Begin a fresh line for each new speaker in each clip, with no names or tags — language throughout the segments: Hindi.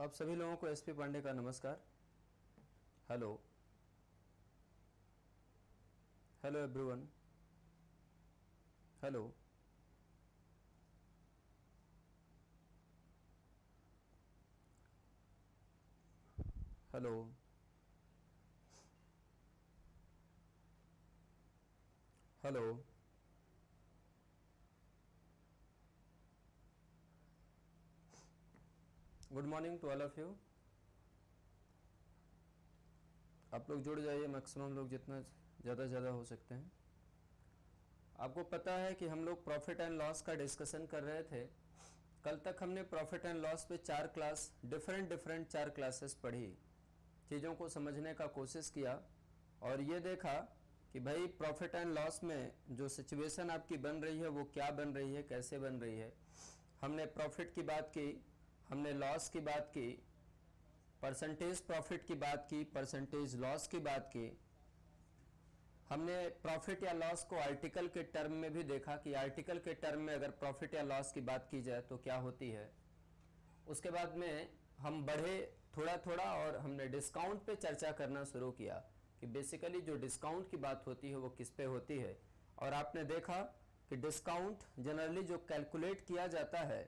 आप सभी लोगों को एसपी पांडे का नमस्कार। Hello hello everyone. Hello hello hello good morning to all of you. आप लोग जुड़ जाइए, मैक्सिमम लोग जितना ज़्यादा से ज़्यादा हो सकते हैं। आपको पता है कि हम लोग प्रॉफिट एंड लॉस का डिस्कशन कर रहे थे। कल तक हमने प्रॉफिट एंड लॉस पे डिफरेंट चार क्लासेस पढ़ी, चीज़ों को समझने का कोशिश किया और ये देखा कि भाई प्रॉफिट एंड लॉस में जो सिचुएशन आपकी बन रही है वो क्या बन रही है, कैसे बन रही है। हमने प्रॉफिट की बात की, हमने लॉस की बात की, परसेंटेज प्रॉफिट की बात की, परसेंटेज लॉस की बात की। हमने प्रॉफिट या लॉस को आर्टिकल के टर्म में भी देखा कि आर्टिकल के टर्म में अगर प्रॉफिट या लॉस की बात की जाए तो क्या होती है। उसके बाद में हम बढ़े थोड़ा थोड़ा और हमने डिस्काउंट पे चर्चा करना शुरू किया कि बेसिकली जो डिस्काउंट की बात होती है वो किस पे होती है। और आपने देखा कि डिस्काउंट जनरली जो कैलकुलेट किया जाता है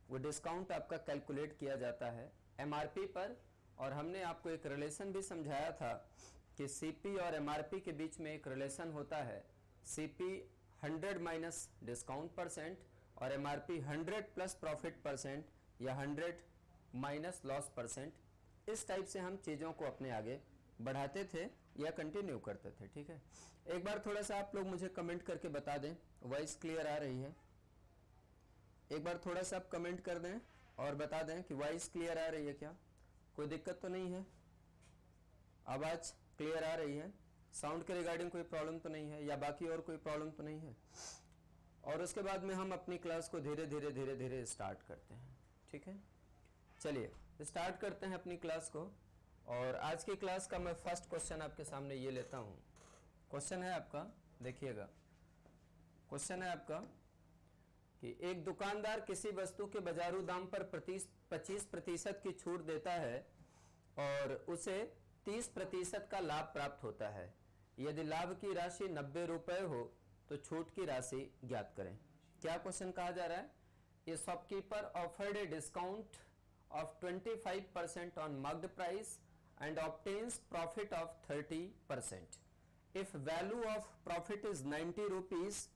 वो डिस्काउंट आपका कैलकुलेट किया जाता है एमआरपी पर। और हमने आपको एक रिलेशन भी समझाया था कि सीपी और एमआरपी के बीच में एक रिलेशन होता है, सीपी 100 माइनस डिस्काउंट परसेंट और एमआरपी 100 प्लस प्रॉफिट परसेंट या 100 माइनस लॉस परसेंट। इस टाइप से हम चीज़ों को अपने आगे बढ़ाते थे या कंटिन्यू करते थे। ठीक है, एक बार थोड़ा सा आप लोग मुझे कमेंट करके बता दें वॉइस क्लियर आ रही है। एक बार थोड़ा सा आप कमेंट कर दें और बता दें कि वॉइस क्लियर आ रही है, क्या कोई दिक्कत तो नहीं है, आवाज़ क्लियर आ रही है, साउंड के रिगार्डिंग कोई प्रॉब्लम तो नहीं है या बाकी और कोई प्रॉब्लम तो नहीं है। और उसके बाद में हम अपनी क्लास को धीरे धीरे स्टार्ट करते हैं। ठीक है, चलिए स्टार्ट करते हैं अपनी क्लास को। और आज की क्लास का मैं फर्स्ट क्वेश्चन आपके सामने ये लेता हूँ। क्वेश्चन है आपका, देखिएगा क्वेश्चन है आपका कि एक दुकानदार किसी वस्तु के बाजारू दाम पर 25% की छूट देता है और उसे 30% का लाभ प्राप्त होता है। यदि लाभ की राशि 90 रुपए हो तो छूट की राशि ज्ञात करें। क्या क्वेश्चन कहा जा रहा है? A shopkeeper offered a discount of 25% on marked price and obtains profit of 30%। If value of profit is 90 rupees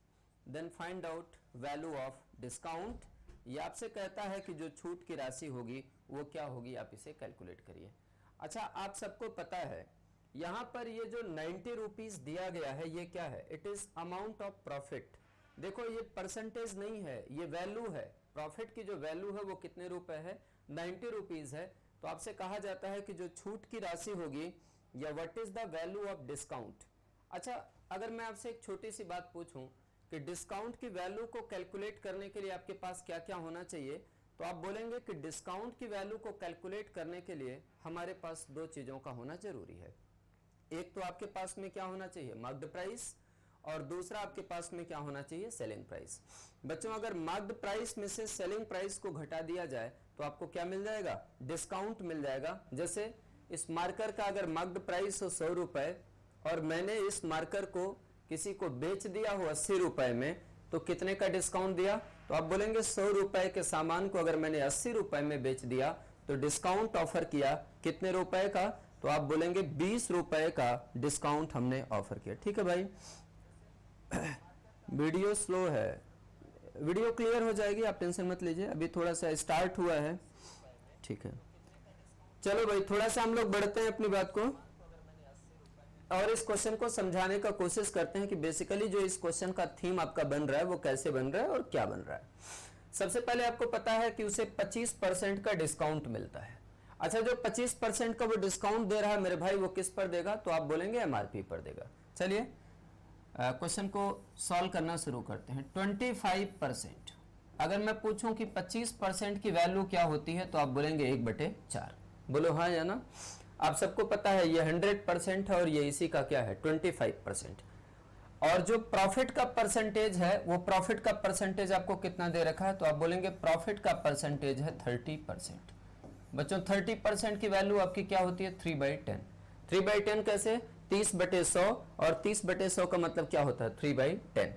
then find out value of discount. ये आपसे कहता है कि जो छूट की राशि होगी वो क्या होगी, आप इसे कैलकुलेट करिए। अच्छा, आप सबको पता है यहां पर ये जो 90 रुपीज दिया गया है ये क्या है? It is amount of profit. देखो ये परसेंटेज नहीं है, ये वैल्यू है। प्रॉफिट की जो वैल्यू है वो कितने रुपए है? 90 रुपीज है। तो आपसे कहा जाता है कि जो छूट की राशि होगी या what is the value of discount. अच्छा, अगर मैं आपसे एक छोटी सी बात पूछूं कि डिस्काउंट की वैल्यू को कैलकुलेट करने के लिए आपके पास क्या क्या होना चाहिए, तो आप बोलेंगे कि डिस्काउंट की वैल्यू को कैलकुलेट करने के लिए हमारे पास दो चीज़ों का होना जरूरी है। एक तो आपके पास में क्या होना चाहिए? मार्क्ड प्राइस, और दूसरा आपके पास में क्या होना चाहिए? Selling price. बच्चों, अगर मार्क्ड प्राइस में से सेलिंग प्राइस को घटा दिया जाए तो आपको क्या मिल जाएगा? डिस्काउंट मिल जाएगा। जैसे इस मार्कर का अगर मार्क्ड प्राइस हो 100 रुपए और मैंने इस मार्कर को किसी को बेच दिया हो 80 रुपए में, तो कितने का डिस्काउंट दिया? तो आप बोलेंगे 100 रुपए के सामान को अगर मैंने 80 रुपए में बेच दिया तो डिस्काउंट ऑफर किया कितने रुपए का? तो आप बोलेंगे 20 रुपए का डिस्काउंट हमने ऑफर किया। ठीक है भाई, वीडियो स्लो है, वीडियो क्लियर हो जाएगी, आप टेंशन मत लीजिए, अभी थोड़ा सा स्टार्ट हुआ है। ठीक है, चलो भाई थोड़ा सा हम लोग बढ़ते हैं अपनी बात को और इस क्वेश्चन को समझाने का कोशिश करते हैं कि बेसिकली जो इस क्वेश्चन का थीम आपका बन रहा है वो कैसे बन रहा है और क्या बन रहा है। सबसे पहले आपको पता है कि उसे 25% का डिस्काउंट मिलता है। अच्छा, जो 25% का वो डिस्काउंट दे रहा है मेरे भाई, वो किस पर देगा? तो आप बोलेंगे एमआरपी पर देगा। चलिए क्वेश्चन को सॉल्व करना शुरू करते हैं। 25%, अगर मैं पूछूं कि 25% की वैल्यू क्या होती है तो आप बोलेंगे 1/4। बोलो हाँ या ना। आप सबको पता है ये 100% है और ये इसी का क्या है? 25%। और जो प्रॉफिट का परसेंटेज है वो प्रॉफिट का परसेंटेज आपको कितना दे रखा है? तो आप बोलेंगे प्रॉफिट का परसेंटेज है 30%। बच्चों 30% की वैल्यू आपकी क्या होती है 3/10। 3/10 कैसे 30/100 और 30/100 का मतलब क्या होता है 3/10।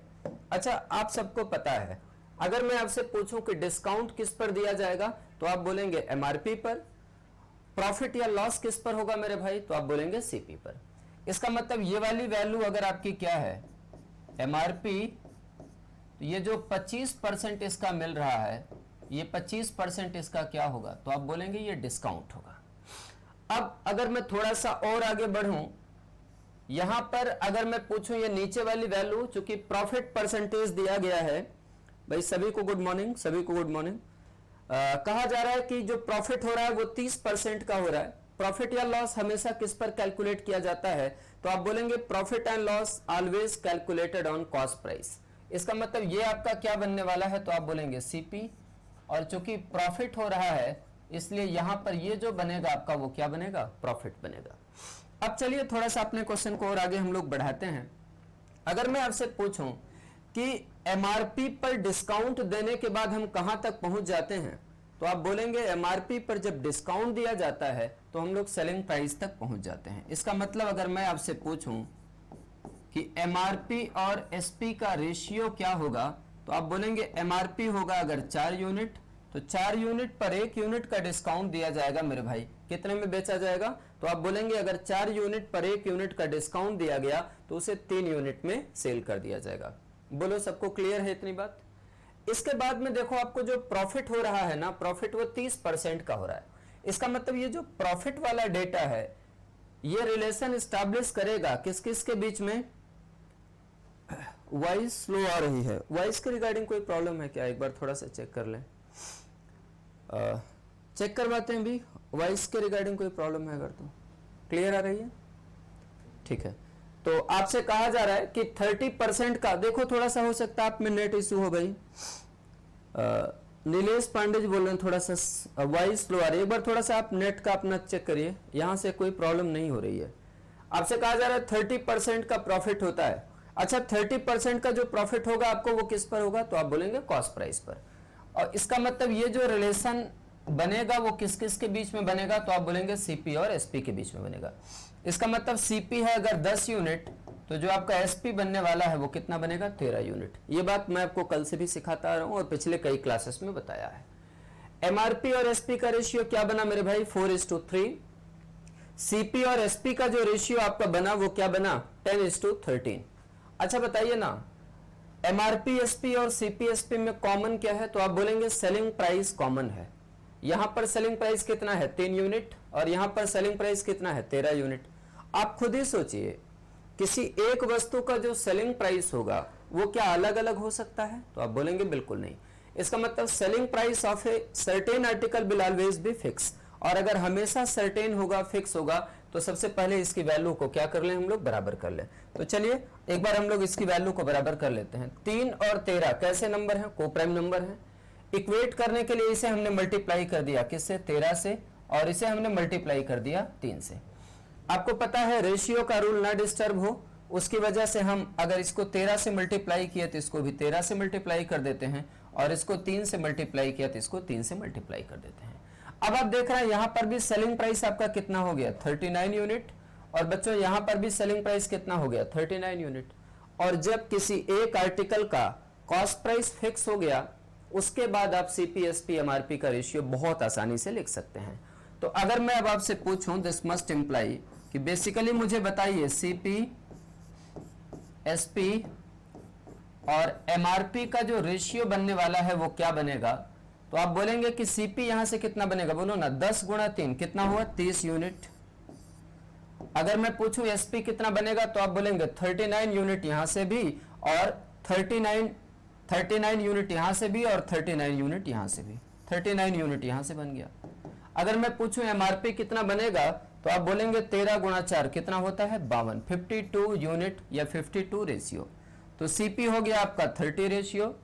अच्छा आप सबको पता है अगर मैं आपसे पूछूं कि डिस्काउंट किस पर दिया जाएगा तो आप बोलेंगे एमआरपी पर। प्रॉफिट या लॉस किस पर होगा मेरे भाई तो आप बोलेंगे सीपी पर। इसका मतलब ये वाली वैल्यू अगर आपकी क्या है एमआरपी, तो ये जो 25% इसका मिल रहा है ये 25% इसका क्या होगा तो आप बोलेंगे ये डिस्काउंट होगा। अब अगर मैं थोड़ा सा और आगे बढ़ूं यहां पर अगर मैं पूछूं ये नीचे वाली वैल्यू चूंकि प्रॉफिट परसेंटेज दिया गया है, भाई सभी को गुड मॉर्निंग, सभी को गुड मॉर्निंग। कहा जा रहा है कि जो प्रॉफिट हो रहा है वो 30% का हो रहा है। प्रॉफिट या लॉस हमेशा किस पर कैलकुलेट किया जाता है तो आप बोलेंगे profit and loss always calculated on cost price. इसका मतलब ये आपका क्या बनने वाला है तो आप बोलेंगे सीपी, और चूंकि प्रॉफिट हो रहा है इसलिए यहां पर ये जो बनेगा आपका वो क्या बनेगा प्रॉफिट बनेगा। अब चलिए थोड़ा सा अपने क्वेश्चन को और आगे हम लोग बढ़ाते हैं। अगर मैं आपसे पूछूं कि एमआरपी पर डिस्काउंट देने के बाद हम कहां तक पहुंच जाते हैं तो आप बोलेंगे एमआरपी पर जब डिस्काउंट दिया जाता है तो हम लोग सेलिंग प्राइस तक पहुंच जाते हैं। इसका मतलब अगर मैं आपसे पूछूं कि एमआरपी और एसपी का रेशियो क्या होगा तो आप बोलेंगे एमआरपी होगा अगर 4 यूनिट तो 4 यूनिट पर 1 यूनिट का डिस्काउंट दिया जाएगा मेरे भाई, कितने में बेचा जाएगा तो आप बोलेंगे अगर 4 यूनिट पर 1 यूनिट का डिस्काउंट दिया गया तो उसे 3 यूनिट में सेल कर दिया जाएगा। बोलो सबको क्लियर है इतनी बात। इसके बाद में देखो आपको जो प्रॉफिट हो रहा है ना प्रॉफिट वो 30% का हो रहा है। इसका मतलब ये जो प्रॉफिट वाला डेटा है ये रिलेशन एस्टैब्लिश करेगा किस किस के बीच में। वॉइस स्लो आ रही है, वॉइस के रिगार्डिंग कोई प्रॉब्लम है क्या एक बार थोड़ा सा चेक कर लें, चेक करवाते हैं भी वॉइस के रिगार्डिंग कोई प्रॉब्लम है अगर तो क्लियर आ रही है ठीक है। तो आपसे कहा जा रहा है कि 30% का देखो थोड़ा सा हो सकता है आप में नेट इशू हो भाई। नीलेश पांडे जी बोल रहे हैं थोड़ा सा वॉइस स्लो आ रही है, एक बार थोड़ा सा आप नेट का अपना चेक करिए, यहां से कोई प्रॉब्लम नहीं हो रही है। आपसे कहा जा रहा है 30% का प्रॉफिट होता है। अच्छा 30% का जो प्रॉफिट होगा आपको वो किस पर होगा तो आप बोलेंगे कॉस्ट प्राइस पर। और इसका मतलब ये जो रिलेशन बनेगा वो किस किस के बीच में बनेगा तो आप बोलेंगे सीपी और एसपी के बीच में बनेगा। इसका मतलब सीपी है अगर 10 यूनिट तो जो आपका एसपी बनने वाला है वो कितना बनेगा 13 यूनिट। ये बात मैं आपको कल से भी सिखाता आ रहा हूं और पिछले कई क्लासेस में बताया है। एमआरपी और एसपी का रेशियो क्या बना मेरे भाई 4:3। सीपी और एसपी का जो रेशियो आपका बना वो क्या बना 10:13। अच्छा बताइए ना एमआरपी एसपी और सीपी एसपी में कॉमन क्या है तो आप बोलेंगे सेलिंग प्राइस कॉमन है। यहां पर सेलिंग प्राइस कितना है 3 यूनिट और यहां पर सेलिंग प्राइस कितना है 13 यूनिट। आप खुद ही सोचिए किसी एक वस्तु का जो सेलिंग प्राइस होगा वो क्या अलग अलग हो सकता है तो आप बोलेंगे बिल्कुल नहीं। इसका मतलब selling price of a certain article will always be fix, और अगर हमेशा सर्टेन होगा फिक्स होगा तो सबसे पहले इसकी वैल्यू को क्या कर लें हम लोग बराबर कर लें। तो चलिए एक बार हम लोग इसकी वैल्यू को बराबर कर लेते हैं। 3 और 13 कैसे नंबर हैं कोप्राइम नंबर हैं। इक्वेट करने के लिए इसे हमने मल्टीप्लाई कर दिया किससे 13 से, और इसे हमने मल्टीप्लाई कर दिया 3 से। आपको पता है रेशियो का रूल ना डिस्टर्ब हो, उसकी वजह से हम अगर इसको 13 से मल्टीप्लाई किया तो इसको भी 13 से मल्टीप्लाई कर देते हैं, और इसको 3 से मल्टीप्लाई किया तो इसको 3 से मल्टीप्लाई कर देते हैं। अब आप देख रहे हैं यहां पर भी सेलिंग प्राइस आपका कितना हो गया 39 यूनिट, और बच्चों यहां पर भी सेलिंग प्राइस कितना हो गया 39 यूनिट। और जब किसी एक आर्टिकल का कॉस्ट प्राइस फिक्स हो गया उसके बाद आप सीपी एसपी एमआरपी का रेशियो बहुत आसानी से लिख सकते हैं। तो अगर मैं अब आपसे पूछूं दिस मस्ट इंप्लाई कि बेसिकली मुझे बताइए सीपी एसपी और एमआरपी का जो रेशियो बनने वाला है वो क्या बनेगा तो आप बोलेंगे कि सीपी यहां से कितना बनेगा बोलो ना 10 गुणा 3 कितना हुआ 30 यूनिट। अगर मैं पूछूं एसपी कितना बनेगा तो आप बोलेंगे 39 यूनिट यहां से भी और 39 यूनिट यहां से भी और 39 यूनिट यहां से भी, 39 यूनिट यहां से बन गया। अगर मैं पूछूं एमआरपी कितना बनेगा तो आप बोलेंगे 13 गुणा 4 कितना होता है 52, 52 यूनिट या 52 रेशियो। तो सीपी हो गया आपका 30 रेशियो,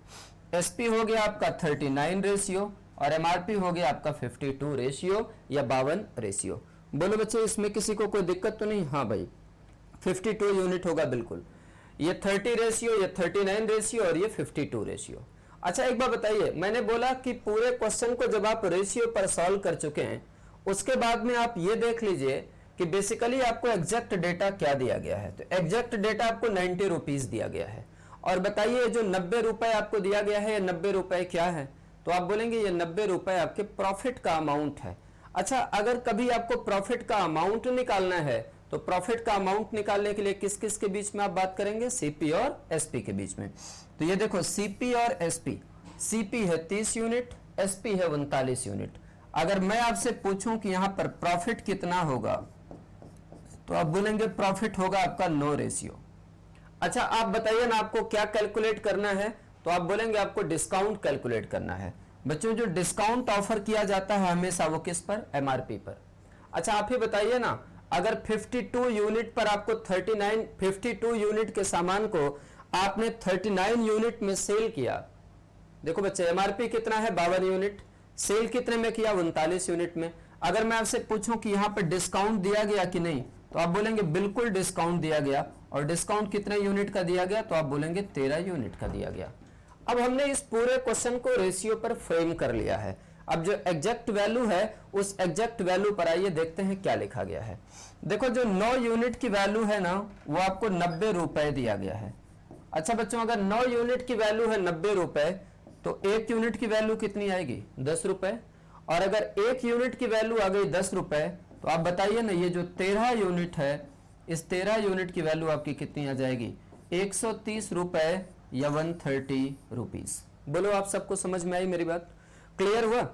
एसपी हो गया आपका 39 रेशियो, और एमआरपी हो गया आपका 52 रेशियो या 52 रेशियो। बोलो बच्चे इसमें किसी को कोई दिक्कत तो नहीं। हाँ भाई 52 यूनिट होगा बिल्कुल, ये 30 रेशियो, ये 39 रेशियो और ये 52 रेशियो। अच्छा एक बार बताइए मैंने बोला कि पूरे क्वेश्चन को जब आप रेशियो पर सॉल्व कर चुके हैं उसके बाद में आप ये देख लीजिए कि बेसिकली आपको एग्जैक्ट डेटा क्या दिया गया है। तो एग्जैक्ट डेटा आपको 90 रुपीज दिया गया है। और बताइए जो 90 रुपए आपको दिया गया है, ये 90 रुपए क्या है? तो आप बोलेंगे ये 90 रुपए आपके प्रॉफिट का अमाउंट है। अच्छा, अगर कभी आपको प्रॉफिट का अमाउंट निकालना है तो प्रॉफिट का अमाउंट निकालने के लिए किस किस के बीच में आप बात करेंगे? सीपी और एसपी के बीच में। तो ये देखो सीपी और एसपी, सीपी है 30 यूनिट, एसपी है 39 यूनिट। अगर मैं आपसे पूछूं कि यहां पर प्रॉफिट कितना होगा तो आप बोलेंगे प्रॉफिट होगा आपका 9 रेशियो। अच्छा, आप बताइए ना आपको क्या कैलकुलेट करना है? तो आप बोलेंगे आपको डिस्काउंट कैलकुलेट करना है। बच्चों, जो डिस्काउंट ऑफर किया जाता है हमेशा वो किस पर? एमआरपी पर। अच्छा, आप ही बताइए ना, अगर 52 यूनिट पर आपको 52 यूनिट के सामान को आपने 39 यूनिट में सेल किया। देखो बच्चे, एमआरपी कितना है? 52 यूनिट। सेल कितने में किया? 39 यूनिट में। अगर मैं आपसे पूछूं कि यहां पर डिस्काउंट दिया गया कि नहीं, तो आप बोलेंगे बिल्कुल डिस्काउंट दिया गया। और डिस्काउंट कितने यूनिट का दिया गया? तो आप बोलेंगे 13 यूनिट का दिया गया। अब हमने इस पूरे क्वेश्चन को रेशियो पर फ्रेम कर लिया है। अब जो एग्जैक्ट वैल्यू है उस एग्जैक्ट वैल्यू पर आइए देखते हैं क्या लिखा गया है। देखो, जो 9 यूनिट की वैल्यू है ना, वो आपको 90 रुपए दिया गया है। अच्छा बच्चों, अगर 9 यूनिट की वैल्यू है 90 रुपए तो 1 यूनिट की वैल्यू कितनी आएगी? 10 रुपए। और अगर 1 यूनिट की वैल्यू आ गई 10 रुपए तो आप बताइए ना, ये जो 13 यूनिट है, इस 13 यूनिट की वैल्यू आपकी कितनी आ जाएगी? 130 रुपए या 130 रुपीज। बोलो, आप सबको समझ में आई मेरी बात? क्लियर हुआ?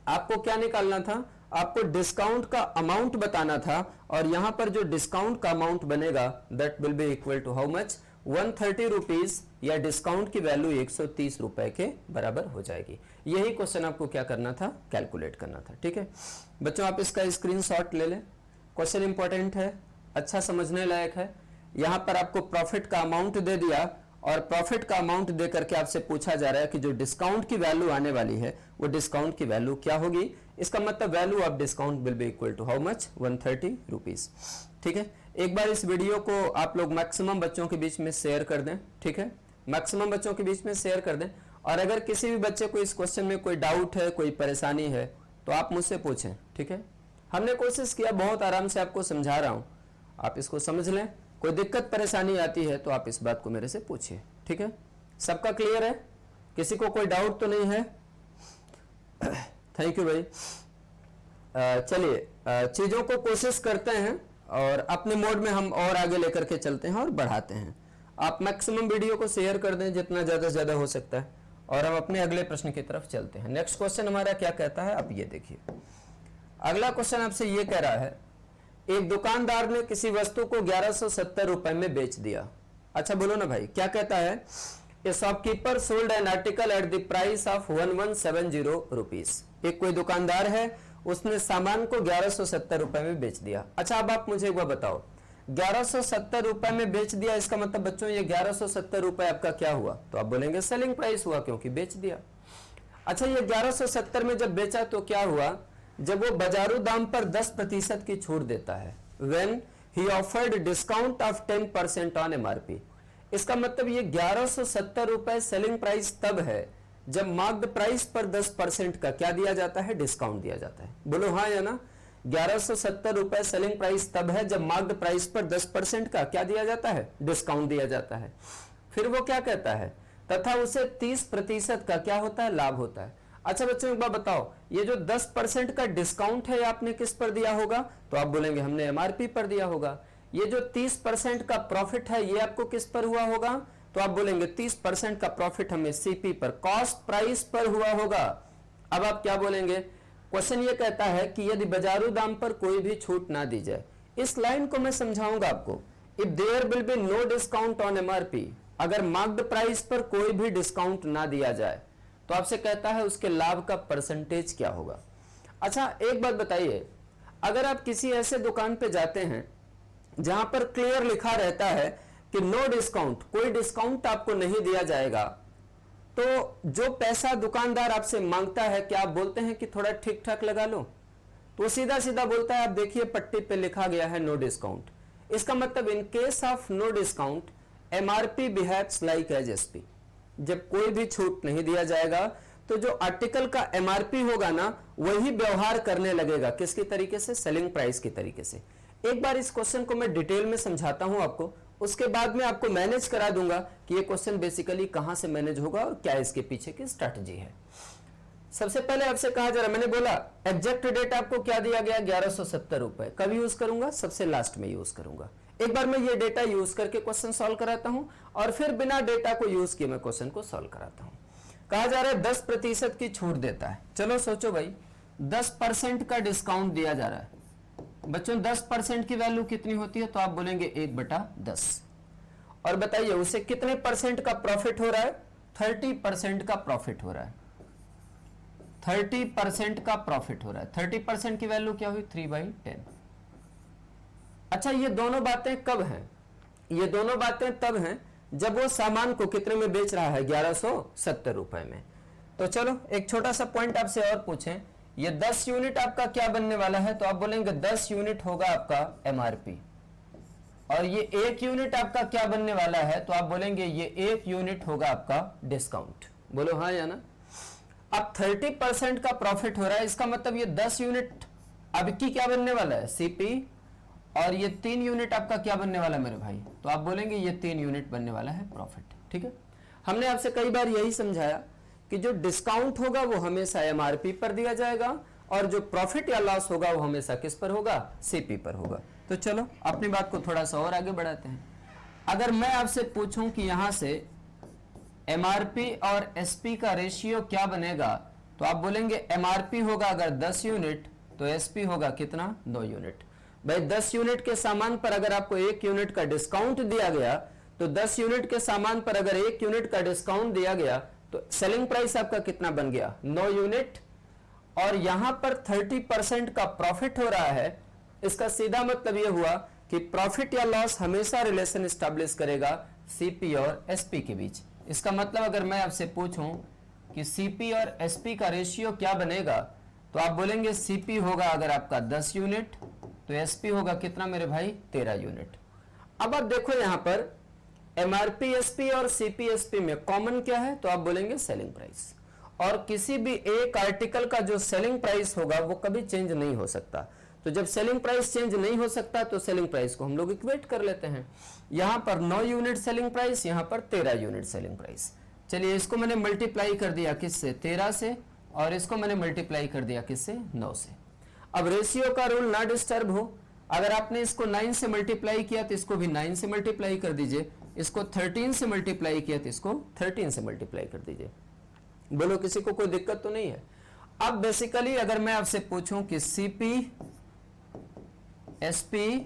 आपको क्या निकालना था? आपको डिस्काउंट का अमाउंट बताना था। और यहां पर जो डिस्काउंट का अमाउंट बनेगा that will be equal to how much? 130 rupees, या डिस्काउंट की वैल्यू 130 रुपए के बराबर हो जाएगी। यही क्वेश्चन आपको क्या करना था? कैलकुलेट करना था। ठीक है बच्चों, आप इसका स्क्रीनशॉट ले लें। क्वेश्चन इंपॉर्टेंट है, अच्छा समझने लायक है। यहां पर आपको प्रॉफिट का अमाउंट दे दिया और प्रॉफिट का अमाउंट दे करके आपसे पूछा जा रहा है कि जो डिस्काउंट की वैल्यू आने वाली है वो डिस्काउंट की वैल्यू क्या होगी। इसका मतलब value of discount will be equal to how much? 130 rupees. ठीक है, एक बार इस वीडियो को आप लोग मैक्सिमम बच्चों के बीच में शेयर कर दें। ठीक है, मैक्सिमम बच्चों के बीच में शेयर कर दें। और अगर किसी भी बच्चे को इस क्वेश्चन में कोई डाउट है, कोई परेशानी है, तो आप मुझसे पूछें। ठीक है, हमने कोशिश किया, बहुत आराम से आपको समझा रहा हूं, आप इसको समझ लें। कोई दिक्कत परेशानी आती है तो आप इस बात को मेरे से पूछिए। ठीक है, सबका क्लियर है? किसी को कोई डाउट तो नहीं है? थैंक यू भाई। चलिए, चीजों को कोशिश करते हैं और अपने मोड में हम और आगे लेकर के चलते हैं और बढ़ाते हैं। आप मैक्सिमम वीडियो को शेयर कर दें जितना ज्यादा से ज्यादा हो सकता है। और हम अपने अगले प्रश्न की तरफ चलते हैं। नेक्स्ट क्वेश्चन हमारा क्या कहता है, अब ये देखिए। अगला क्वेश्चन आपसे ये कह रहा है, एक दुकानदार ने किसी वस्तु को 1170 रुपए में बेच दिया। अच्छा बोलो ना भाई, क्या कहता है? A shopkeeper sold an article at the price of 1170 rupees. एक कोई दुकानदार है, उसने सामान को 1170 रुपए में बेच दिया। अच्छा, अब आप मुझे एक बार बताओ, 1170 रुपए में बेच दिया, इसका मतलब बच्चों ये 1170 रुपए आपका क्या हुआ? तो आप बोलेंगे सेलिंग प्राइस हुआ, क्योंकि बेच दिया। अच्छा, ये 1170 में जब बेचा तो क्या हुआ? जब वो बाजारू दाम पर 10% की छूट देता है, when he offered discount of 10% on MRP. इसका मतलब ये 1170 रुपए सेलिंग प्राइस तब है जब मार्क्ड प्राइस पर 10% का क्या दिया जाता है? डिस्काउंट दिया जाता है। बोलो हाँ या ना? 1170 रुपए सेलिंग प्राइस तब है जब मार्क्ड प्राइस पर 10% का क्या दिया जाता है? डिस्काउंट दिया जाता है। फिर वो क्या कहता है? तथा उसे 30% का क्या होता है? लाभ होता है। अच्छा बच्चों, एक बात बताओ, ये जो 10% का डिस्काउंट है आपने किस पर दिया होगा? तो आप बोलेंगे हमने एमआरपी पर दिया होगा। ये जो 30% का प्रॉफिट है ये आपको किस पर हुआ होगा? तो आप बोलेंगे 30% का प्रॉफिट हमें सीपी पर, कॉस्ट प्राइस पर हुआ होगा। अब आप क्या बोलेंगे? क्वेश्चन ये कहता है कि यदि बाजारू दाम पर कोई भी छूट ना दी जाए, इस लाइन को मैं समझाऊंगा आपको। If there will be no discount on MRP, अगर मार्क्ड प्राइस पर कोई भी डिस्काउंट ना दिया जाए तो आपसे कहता है उसके लाभ का परसेंटेज क्या होगा। अच्छा, एक बात बताइए, अगर आप किसी ऐसे दुकान पे जाते हैं जहां पर क्लियर लिखा रहता है कि नो डिस्काउंट, कोई डिस्काउंट आपको नहीं दिया जाएगा, तो जो पैसा दुकानदार आपसे मांगता है, क्या आप बोलते हैं कि थोड़ा ठीक ठाक लगा लो? तो सीधा सीधा बोलता है, आप देखिए पट्टी पे लिखा गया है नो डिस्काउंट। इसका मतलब in case of no discount MRP behaves like as SP. जब कोई भी छूट नहीं दिया जाएगा तो जो आर्टिकल का एमआरपी होगा ना वही व्यवहार करने लगेगा, किसकी तरीके से, सेलिंग प्राइस की तरीके से। एक बार इस क्वेश्चन को मैं डिटेल में समझाता हूं आपको, उसके बाद में आपको मैनेज करा दूंगा कि ये क्वेश्चन बेसिकली कहां से मैनेज होगा और क्या इसके पीछे की स्ट्रैटेजी है। सबसे पहले आपसे कहा जा रहा, मैंने बोला एग्जैक्ट डेट आपको क्या दिया गया, 1170 रुपए। कब यूज करूंगा, सबसे लास्ट में यूज करूंगा। एक बार मैं ये डेटा यूज करके क्वेश्चन सॉल्व कराता हूं और फिर बिना डेटा को यूज किए मैं क्वेश्चन को सॉल्व कराता हूं। कहा जा रहा है 10% की छूट देता है। चलो सोचो भाई, 10% का डिस्काउंट दिया जा रहा है। बच्चों 10% की वैल्यू कितनी होती है, तो आप बोलेंगे 1/10। और बताइए उसे कितने परसेंट का प्रॉफिट हो रहा है, 30% का प्रॉफिट हो रहा है। 30% का प्रॉफिट हो रहा है। 30% की वैल्यू क्या हुई, 3/10। अच्छा, ये दोनों बातें कब हैं, ये दोनों बातें तब हैं जब वो सामान को कितने में बेच रहा है, 1170 रुपए में। तो चलो एक छोटा सा पॉइंट आपसे और पूछें, ये 10 यूनिट आपका क्या बनने वाला है, तो आप बोलेंगे 10 यूनिट होगा आपका एमआरपी। और ये 1 यूनिट आपका क्या बनने वाला है, तो आप बोलेंगे ये 1 यूनिट होगा आपका डिस्काउंट। बोलो हाँ या ना। अब 30% का प्रॉफिट हो रहा है, इसका मतलब ये 10 यूनिट अब की क्या बनने वाला है, सीपी। और ये 3 यूनिट आपका क्या बनने वाला है मेरे भाई, तो आप बोलेंगे ये 3 यूनिट बनने वाला है प्रॉफिट। ठीक है, हमने आपसे कई बार यही समझाया कि जो डिस्काउंट होगा वो हमेशा एमआरपी पर दिया जाएगा और जो प्रॉफिट या लॉस होगा वो हमेशा किस पर होगा, सीपी पर होगा। तो चलो अपनी बात को थोड़ा सा और आगे बढ़ाते हैं। अगर मैं आपसे पूछूं कि यहां से एमआरपी और एसपी का रेशियो क्या बनेगा, तो आप बोलेंगे एमआरपी होगा अगर 10 यूनिट तो एसपी होगा कितना, 2 यूनिट। भाई 10 यूनिट के सामान पर अगर आपको 1 यूनिट का डिस्काउंट दिया गया, तो 10 यूनिट के सामान पर अगर 1 यूनिट का डिस्काउंट दिया गया तो सेलिंग प्राइस आपका कितना बन गया, 9 यूनिट। और यहां पर 30% का प्रॉफिट हो रहा है। इसका सीधा मतलब यह हुआ कि प्रॉफिट या लॉस हमेशा रिलेशन स्टैब्लिश करेगा सीपी और एसपी के बीच। इसका मतलब अगर मैं आपसे पूछूं कि सीपी और एसपी का रेशियो क्या बनेगा, तो आप बोलेंगे सीपी होगा अगर आपका 10 यूनिट तो एसपी होगा कितना मेरे भाई, 13 यूनिट। अब आप देखो यहां पर एमआरपी एसपी और सीपी एसपी में कॉमन क्या है, तो आप बोलेंगे सेलिंग प्राइस। और किसी भी एक आर्टिकल का जो सेलिंग प्राइस होगा वो कभी चेंज नहीं हो सकता। तो जब सेलिंग प्राइस चेंज नहीं हो सकता तो सेलिंग प्राइस को हम लोग इक्वेट कर लेते हैं। यहां पर 9 यूनिट सेलिंग प्राइस, यहां पर 13 यूनिट सेलिंग प्राइस। चलिए इसको मैंने मल्टीप्लाई कर दिया किससे, 13 से, और इसको मैंने मल्टीप्लाई कर दिया किससे, 9 से। अब रेशियो का रूल ना डिस्टर्ब हो, अगर आपने इसको 9 से मल्टीप्लाई किया तो इसको भी 9 से मल्टीप्लाई कर दीजिए, इसको 13 से मल्टीप्लाई किया तो इसको 13 से मल्टीप्लाई कर दीजिए। बोलो किसी को कोई दिक्कत तो नहीं है। अब बेसिकली अगर मैं आपसे पूछूं कि सीपी एसपी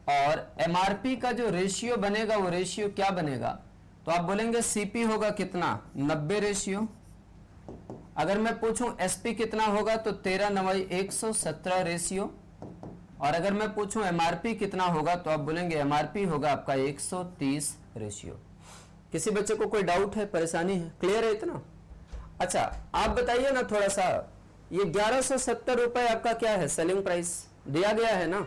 और एमआरपी का जो रेशियो बनेगा वो रेशियो क्या बनेगा, तो आप बोलेंगे सीपी होगा कितना, 90 रेशियो। अगर मैं पूछूं एसपी कितना होगा तो 13 9 117 रेशियो। और अगर मैं पूछूं एमआरपी कितना होगा तो आप बोलेंगे एमआरपी होगा आपका 130 रेशियो। किसी बच्चे को कोई डाउट है, परेशानी है, क्लियर है इतना? अच्छा आप बताइए ना थोड़ा सा, ये 1170 रुपए आपका क्या है, सेलिंग प्राइस दिया गया है ना।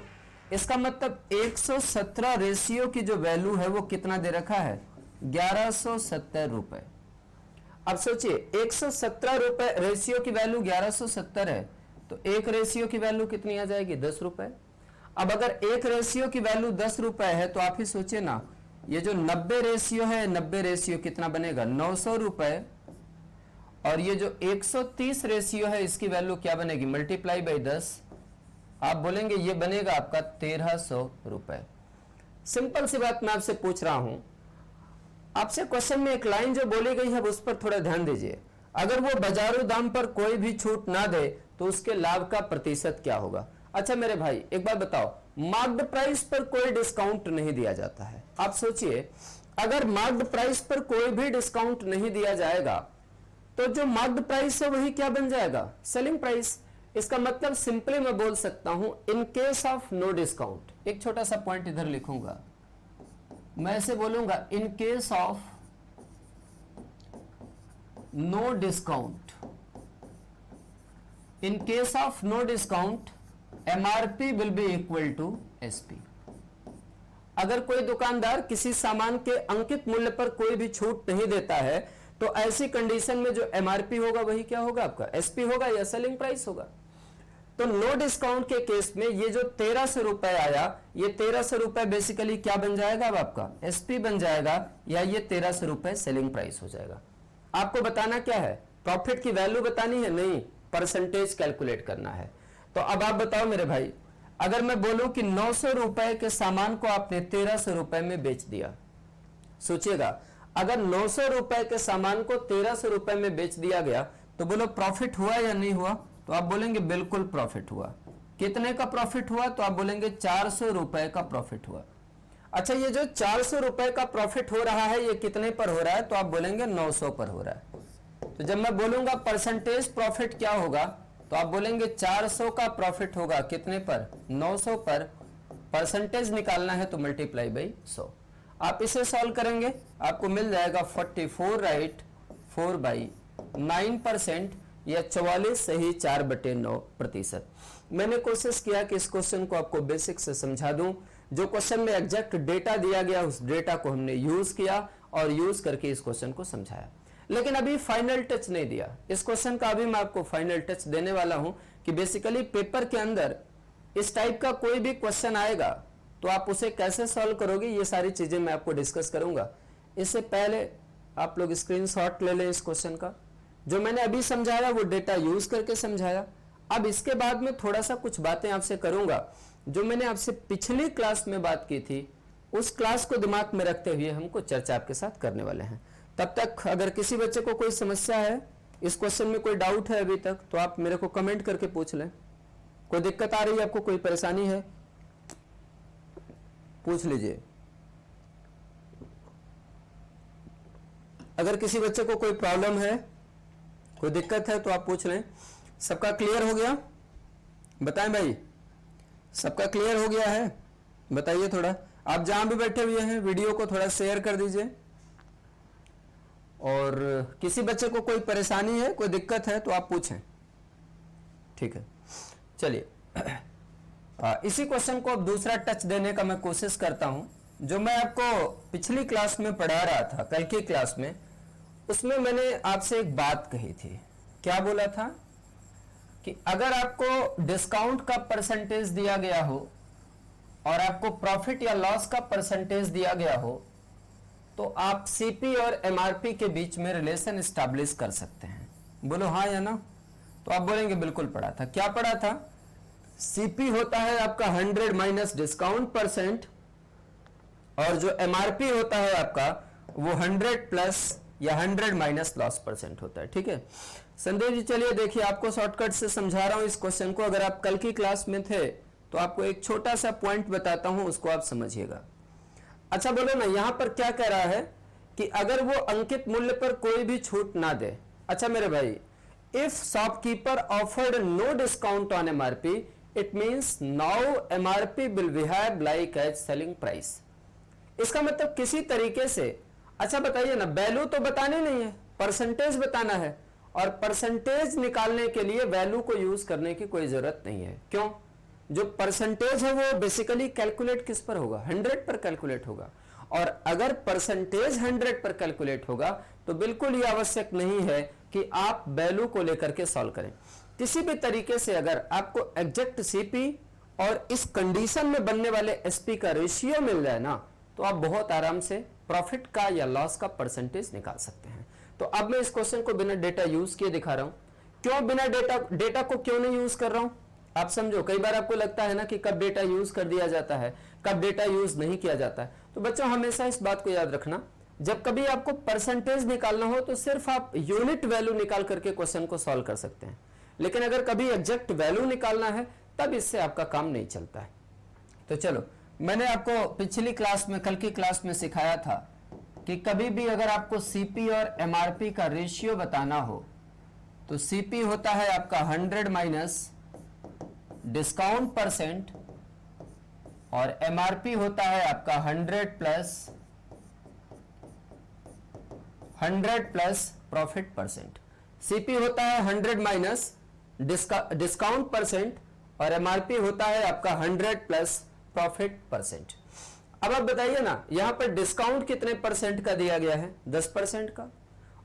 इसका मतलब 117 रेशियो की जो वैल्यू है वो कितना दे रखा है, 1170 रुपए। अब सोचिए 117 रुपए रेशियो की वैल्यू 1170 है, तो एक रेशियो की वैल्यू कितनी आ जाएगी, 10 रुपए। अब अगर एक रेशियो की वैल्यू 10 रुपए है तो आप ही सोचिए ना, ये जो 90 रेशियो है, 90 रेशियो कितना बनेगा, 900 रुपए। और ये जो 130 रेशियो है इसकी वैल्यू क्या बनेगी, मल्टीप्लाई बाई 10, आप बोलेंगे ये बनेगा आपका 1300 रुपए। सिंपल सी बात मैं आपसे पूछ रहा हूं, आपसे क्वेश्चन में एक लाइन जो बोली गई है उस पर थोड़ा ध्यान दीजिए। अगर वो बाजारू दाम पर कोई भी छूट ना दे तो उसके लाभ का प्रतिशत क्या होगा। अच्छा मेरे भाई एक बात बताओ, मार्क्ड प्राइस पर कोई डिस्काउंट नहीं दिया जाता है। आप सोचिए अगर मार्क्ड प्राइस पर कोई भी डिस्काउंट नहीं दिया जाएगा तो जो मार्क्ड प्राइस है वही क्या बन जाएगा, सेलिंग प्राइस। इसका मतलब सिंपली मैं बोल सकता हूं in case of no discount. एक छोटा सा पॉइंट इधर लिखूंगा, मैं ऐसे बोलूंगा in case of no discount, in case of no discount MRP will be equal to SP. अगर कोई दुकानदार किसी सामान के अंकित मूल्य पर कोई भी छूट नहीं देता है तो ऐसी कंडीशन में जो एमआरपी होगा वही क्या होगा आपका एसपी होगा या सेलिंग प्राइस होगा। तो नो डिस्काउंट के केस में ये जो 1300 रुपए आया, ये 1300 रुपए बेसिकली क्या बन जाएगा अब आपका एसपी बन जाएगा, या ये 1300 रुपए सेलिंग प्राइस हो जाएगा। आपको बताना क्या है, प्रॉफिट की वैल्यू बतानी है, नहीं परसेंटेज कैलकुलेट करना है। तो अब आप बताओ मेरे भाई, अगर मैं बोलूं कि 900 रुपए के सामान को आपने 1300 रुपए में बेच दिया, सोचिएगा अगर 900 रुपए के सामान को 1300 रुपए में बेच दिया गया तो बोलो प्रॉफिट हुआ या नहीं हुआ, तो आप बोलेंगे बिल्कुल प्रॉफिट हुआ। कितने का प्रॉफिट हुआ, तो आप बोलेंगे 400 रुपए का प्रॉफिट हुआ। अच्छा, ये जो 400 रुपए का प्रॉफिट हो रहा है ये कितने पर हो रहा है, तो आप बोलेंगे 900 पर हो रहा है। तो जब मैं बोलूंगा परसेंटेज प्रॉफिट क्या होगा, तो आप बोलेंगे 400 का प्रॉफिट होगा कितने पर, 900 पर। परसेंटेज निकालना है तो मल्टीप्लाई बाई 100। आप इसे सॉल्व करेंगे आपको मिल जाएगा 44 राइट 4/9% या 44 सही 4/9%। मैंने कोशिश किया कि इस क्वेश्चन को आपको बेसिक से समझा दूं। जो क्वेश्चन में एग्जैक्ट डेटा दिया गया उस डेटा को हमने यूज किया और यूज करके इस क्वेश्चन को समझाया, लेकिन अभी फाइनल टच नहीं दिया इस क्वेश्चन का। अभी मैं आपको फाइनल टच देने वाला हूं कि बेसिकली पेपर के अंदर इस टाइप का कोई भी क्वेश्चन आएगा तो आप उसे कैसे सॉल्व करोगे, ये सारी चीजें मैं आपको डिस्कस करूंगा। इससे पहले आप लोग स्क्रीनशॉट ले लें इस क्वेश्चन का। जो मैंने अभी समझाया वो डेटा यूज करके समझाया। अब इसके बाद में थोड़ा सा कुछ बातें आपसे करूंगा जो मैंने आपसे पिछली क्लास में बात की थी, उस क्लास को दिमाग में रखते हुए हमको चर्चा आपके साथ करने वाले हैं। तब तक अगर किसी बच्चे को कोई समस्या है, इस क्वेश्चन में कोई डाउट है अभी तक, तो आप मेरे को कमेंट करके पूछ लें। कोई दिक्कत आ रही है आपको, कोई परेशानी है, पूछ लीजिए। अगर किसी बच्चे को कोई प्रॉब्लम है, कोई दिक्कत है तो आप पूछ लें। सबका क्लियर हो गया, बताएं भाई, सबका क्लियर हो गया है, बताइए थोड़ा। आप जहां भी बैठे हुए हैं वीडियो को थोड़ा शेयर कर दीजिए। और किसी बच्चे को कोई परेशानी है, कोई दिक्कत है तो आप पूछें, ठीक है। चलिए इसी क्वेश्चन को अब दूसरा टच देने का मैं कोशिश करता हूं। जो मैं आपको पिछली क्लास में पढ़ा रहा था, कल की क्लास में, उसमें मैंने आपसे एक बात कही थी। क्या बोला था कि अगर आपको डिस्काउंट का परसेंटेज दिया गया हो और आपको प्रॉफिट या लॉस का परसेंटेज दिया गया हो तो आप सीपी और एमआरपी के बीच में रिलेशन एस्टैब्लिश कर सकते हैं। बोलो हाँ या ना, तो आप बोलेंगे बिल्कुल पढ़ा था। क्या पढ़ा था, सीपी होता है आपका 100 माइनस डिस्काउंट परसेंट, और जो एमआरपी होता है आपका वो 100 प्लस या 100 माइनस लॉस परसेंट होता है, ठीक है। संदेश जी चलिए देखिए, आपको शॉर्टकट से समझा रहा हूं इस क्वेश्चन को। अगर आप कल की क्लास में थे तो आपको एक छोटा सा पॉइंट बताता हूं, उसको आप समझिएगा। अच्छा बोलो ना, यहां पर क्या कह रहा है कि अगर वो अंकित मूल्य पर कोई भी छूट ना दे। अच्छा मेरे भाई, if shopkeeper offered no discount on MRP it means now MRP will behave like as selling price. इसका मतलब किसी तरीके से, अच्छा बताइए ना, वैल्यू तो बतानी नहीं है, परसेंटेज बताना है, और परसेंटेज निकालने के लिए वैल्यू को यूज करने की कोई जरूरत नहीं है। क्यों, जो परसेंटेज है वो बेसिकली कैलकुलेट किस पर होगा, 100 पर कैलकुलेट होगा। और अगर परसेंटेज 100 पर कैलकुलेट होगा तो बिल्कुल ये आवश्यक नहीं है कि आप वैल्यू को लेकर के सॉल्व करें। किसी भी तरीके से अगर आपको एग्जैक्ट सीपी और इस कंडीशन में बनने वाले एसपी का रेशियो मिल जाए ना, तो आप बहुत आराम से प्रॉफिट का या लॉस का परसेंटेज निकाल सकते हैं। तो अब मैं इस क्वेश्चन को बिना डेटा यूज किए दिखा रहा हूं। क्यों बिना डेटा को क्यों नहीं यूज कर रहा हूं, आप समझो। कई बार आपको लगता है ना कि कब डेटा यूज कर दिया जाता है, कब डेटा यूज नहीं किया जाता है। तो बच्चों हमेशा इस बात को याद रखना, जब कभी आपको परसेंटेज निकालना हो तो सिर्फ आप यूनिट वैल्यू निकाल करके क्वेश्चन को सॉल्व कर सकते हैं, लेकिन अगर कभी एग्जैक्ट वैल्यू निकालना है तब इससे आपका काम नहीं चलता है। तो चलो, मैंने आपको पिछली क्लास में, कल की क्लास में सिखाया था कि कभी भी अगर आपको सीपी और एमआरपी का रेशियो बताना हो तो सीपी होता है आपका 100 माइनस डिस्काउंट परसेंट और एमआरपी होता है आपका 100 प्लस प्रॉफिट परसेंट। सीपी होता है 100 माइनस डिस्काउंट परसेंट और एमआरपी होता है आपका 100 प्लस प्रॉफिट परसेंट। अब आप बताइए ना, यहां पर डिस्काउंट कितने परसेंट का दिया गया है, 10% का,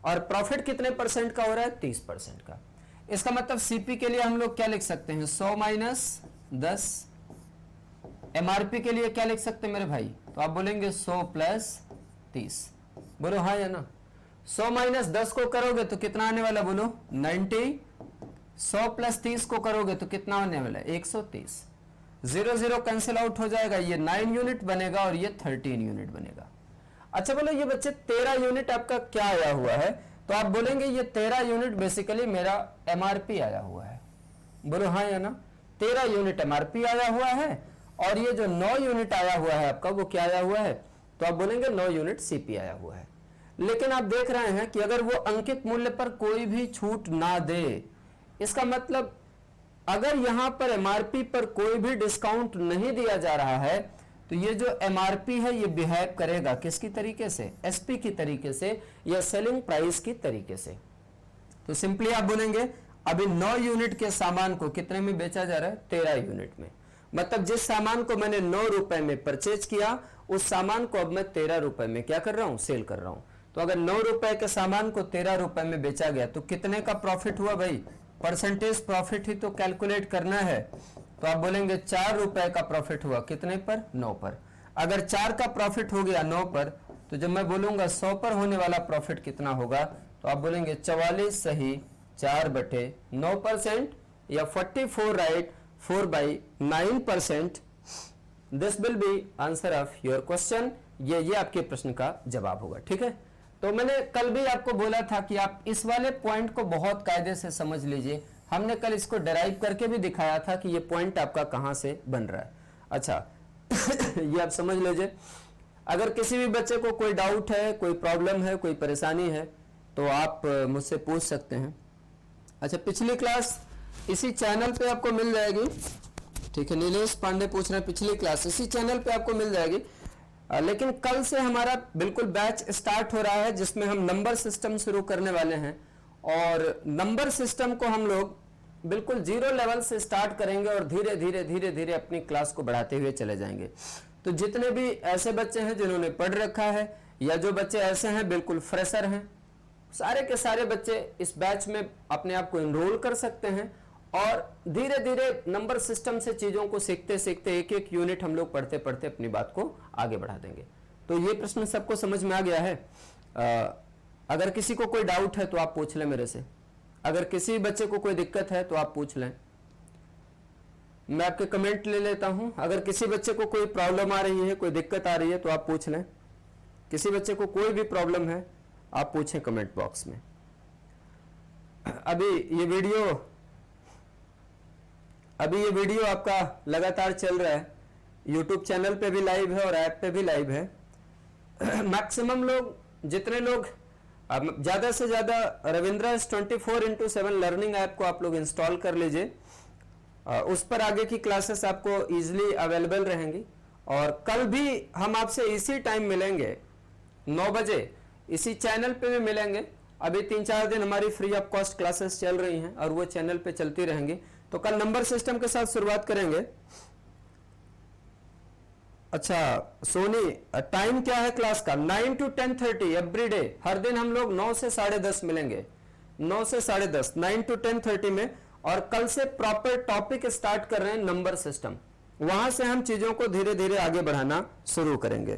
और प्रॉफिट कितने परसेंट का हो रहा है? 30% का। इसका मतलब सीपी के लिए हम लोग क्या लिख सकते हैं? 100 माइनस 10। एमआरपी के लिए क्या लिख सकते हैं मेरे भाई? तो आप बोलेंगे 100 प्लस 30। बोलो हाँ या ना? 100 माइनस 10 को करोगे तो कितना आने वाला? बोलो 90। 100 प्लस 30 को करोगे तो कितना आने वाला है? 130। 0 0 कैंसिल आउट हो जाएगा, ये 9 यूनिट बनेगा और ये 13 यूनिट बनेगा। अच्छा बोलो ये बच्चे 13 यूनिट आपका क्या आया हुआ है? तो आप बोलेंगे ये 13 यूनिट बेसिकली मेरा एमआरपी आया हुआ है। बोलो हाँ या ना? 13 यूनिट एमआरपी आया हुआ है और ये जो 9 यूनिट आया हुआ है आपका वो क्या आया हुआ है? तो आप बोलेंगे 9 यूनिट सीपी आया हुआ है। लेकिन आप देख रहे हैं कि अगर वो अंकित मूल्य पर कोई भी छूट ना दे, इसका मतलब अगर यहां पर एमआरपी पर कोई भी डिस्काउंट नहीं दिया जा रहा है तो ये जो एमआरपी है ये बिहेव करेगा किसकी तरीके से? एसपी की तरीके से या सेलिंग प्राइस की तरीके से। तो सिंपली आप बोलेंगे अभी 9 यूनिट के सामान को कितने में बेचा जा रहा है? 13 यूनिट में। मतलब जिस सामान को मैंने 9 रुपए में परचेज किया उस सामान को अब मैं 13 रुपए में क्या कर रहा हूं? सेल कर रहा हूं। तो अगर 9 रुपए के सामान को 13 रुपए में बेचा गया तो कितने का प्रॉफिट हुआ भाई? परसेंटेज प्रॉफिट ही तो कैलकुलेट करना है। तो आप बोलेंगे 4 रुपए का प्रॉफिट हुआ कितने पर? 9 पर। अगर 4 का प्रॉफिट हो गया 9 पर तो जब मैं बोलूंगा 100 पर होने वाला प्रॉफिट कितना होगा तो आप बोलेंगे 44 सही 4/9% या 44 right 4/9%। This will be answer of your question. ये आपके प्रश्न का जवाब होगा। ठीक है, तो मैंने कल भी आपको बोला था कि आप इस वाले पॉइंट को बहुत कायदे से समझ लीजिए। हमने कल इसको डेराइव करके भी दिखाया था कि ये पॉइंट आपका कहां से बन रहा है। अच्छा ये आप समझ लीजिए। अगर किसी भी बच्चे को कोई डाउट है, कोई प्रॉब्लम है, कोई परेशानी है तो आप मुझसे पूछ सकते हैं। अच्छा, पिछली क्लास इसी चैनल पे आपको मिल जाएगी। ठीक है, नीलेश पांडे पूछ रहे हैं पिछली क्लास इसी चैनल पे आपको मिल जाएगी। लेकिन कल से हमारा बिल्कुल बैच स्टार्ट हो रहा है जिसमें हम नंबर सिस्टम शुरू करने वाले हैं और नंबर सिस्टम को हम लोग बिल्कुल 0 लेवल से स्टार्ट करेंगे और धीरे धीरे धीरे धीरे अपनी क्लास को बढ़ाते हुए चले जाएंगे। तो जितने भी ऐसे बच्चे हैं जिन्होंने पढ़ रखा है या जो बच्चे ऐसे हैं बिल्कुल फ्रेशर हैं, सारे के सारे बच्चे इस बैच में अपने आप को एनरोल कर सकते हैं और धीरे धीरे नंबर सिस्टम से चीजों को सीखते सीखते एक एक यूनिट हम लोग पढ़ते पढ़ते अपनी बात को आगे बढ़ा देंगे। तो ये प्रश्न सबको समझ में आ गया है? अगर किसी को कोई डाउट है तो आप पूछ लें मेरे से। अगर किसी बच्चे को कोई दिक्कत है तो आप पूछ लें, मैं आपके कमेंट ले लेता हूं। अगर किसी बच्चे को कोई प्रॉब्लम आ रही है, कोई दिक्कत आ रही है तो आप पूछ लें। किसी बच्चे को कोई भी प्रॉब्लम है आप पूछें कमेंट बॉक्स में। अभी ये वीडियो आपका लगातार चल रहा है, यूट्यूब चैनल पे भी लाइव है और ऐप पे भी लाइव है। मैक्सिमम लोग, जितने लोग ज्यादा से ज्यादा रविंद्रा 24/7 लर्निंग ऐप को आप लोग इंस्टॉल कर लीजिए। उस पर आगे की क्लासेस आपको इजीली अवेलेबल रहेंगी और कल भी हम आपसे इसी टाइम मिलेंगे 9 बजे, इसी चैनल पे भी मिलेंगे। अभी 3-4 दिन हमारी फ्री ऑफ कॉस्ट क्लासेस चल रही हैं और वो चैनल पे चलती रहेंगी। तो कल नंबर सिस्टम के साथ शुरुआत करेंगे। अच्छा सोनी, टाइम क्या है क्लास का? 9 to 10:30 एवरी डे। हर दिन हम लोग 9 से 10:30 मिलेंगे, 9 से 10:30, 9 to 10:30 में। और कल से प्रॉपर टॉपिक स्टार्ट कर रहे हैं नंबर सिस्टम, वहां से हम चीजों को धीरे धीरे आगे बढ़ाना शुरू करेंगे।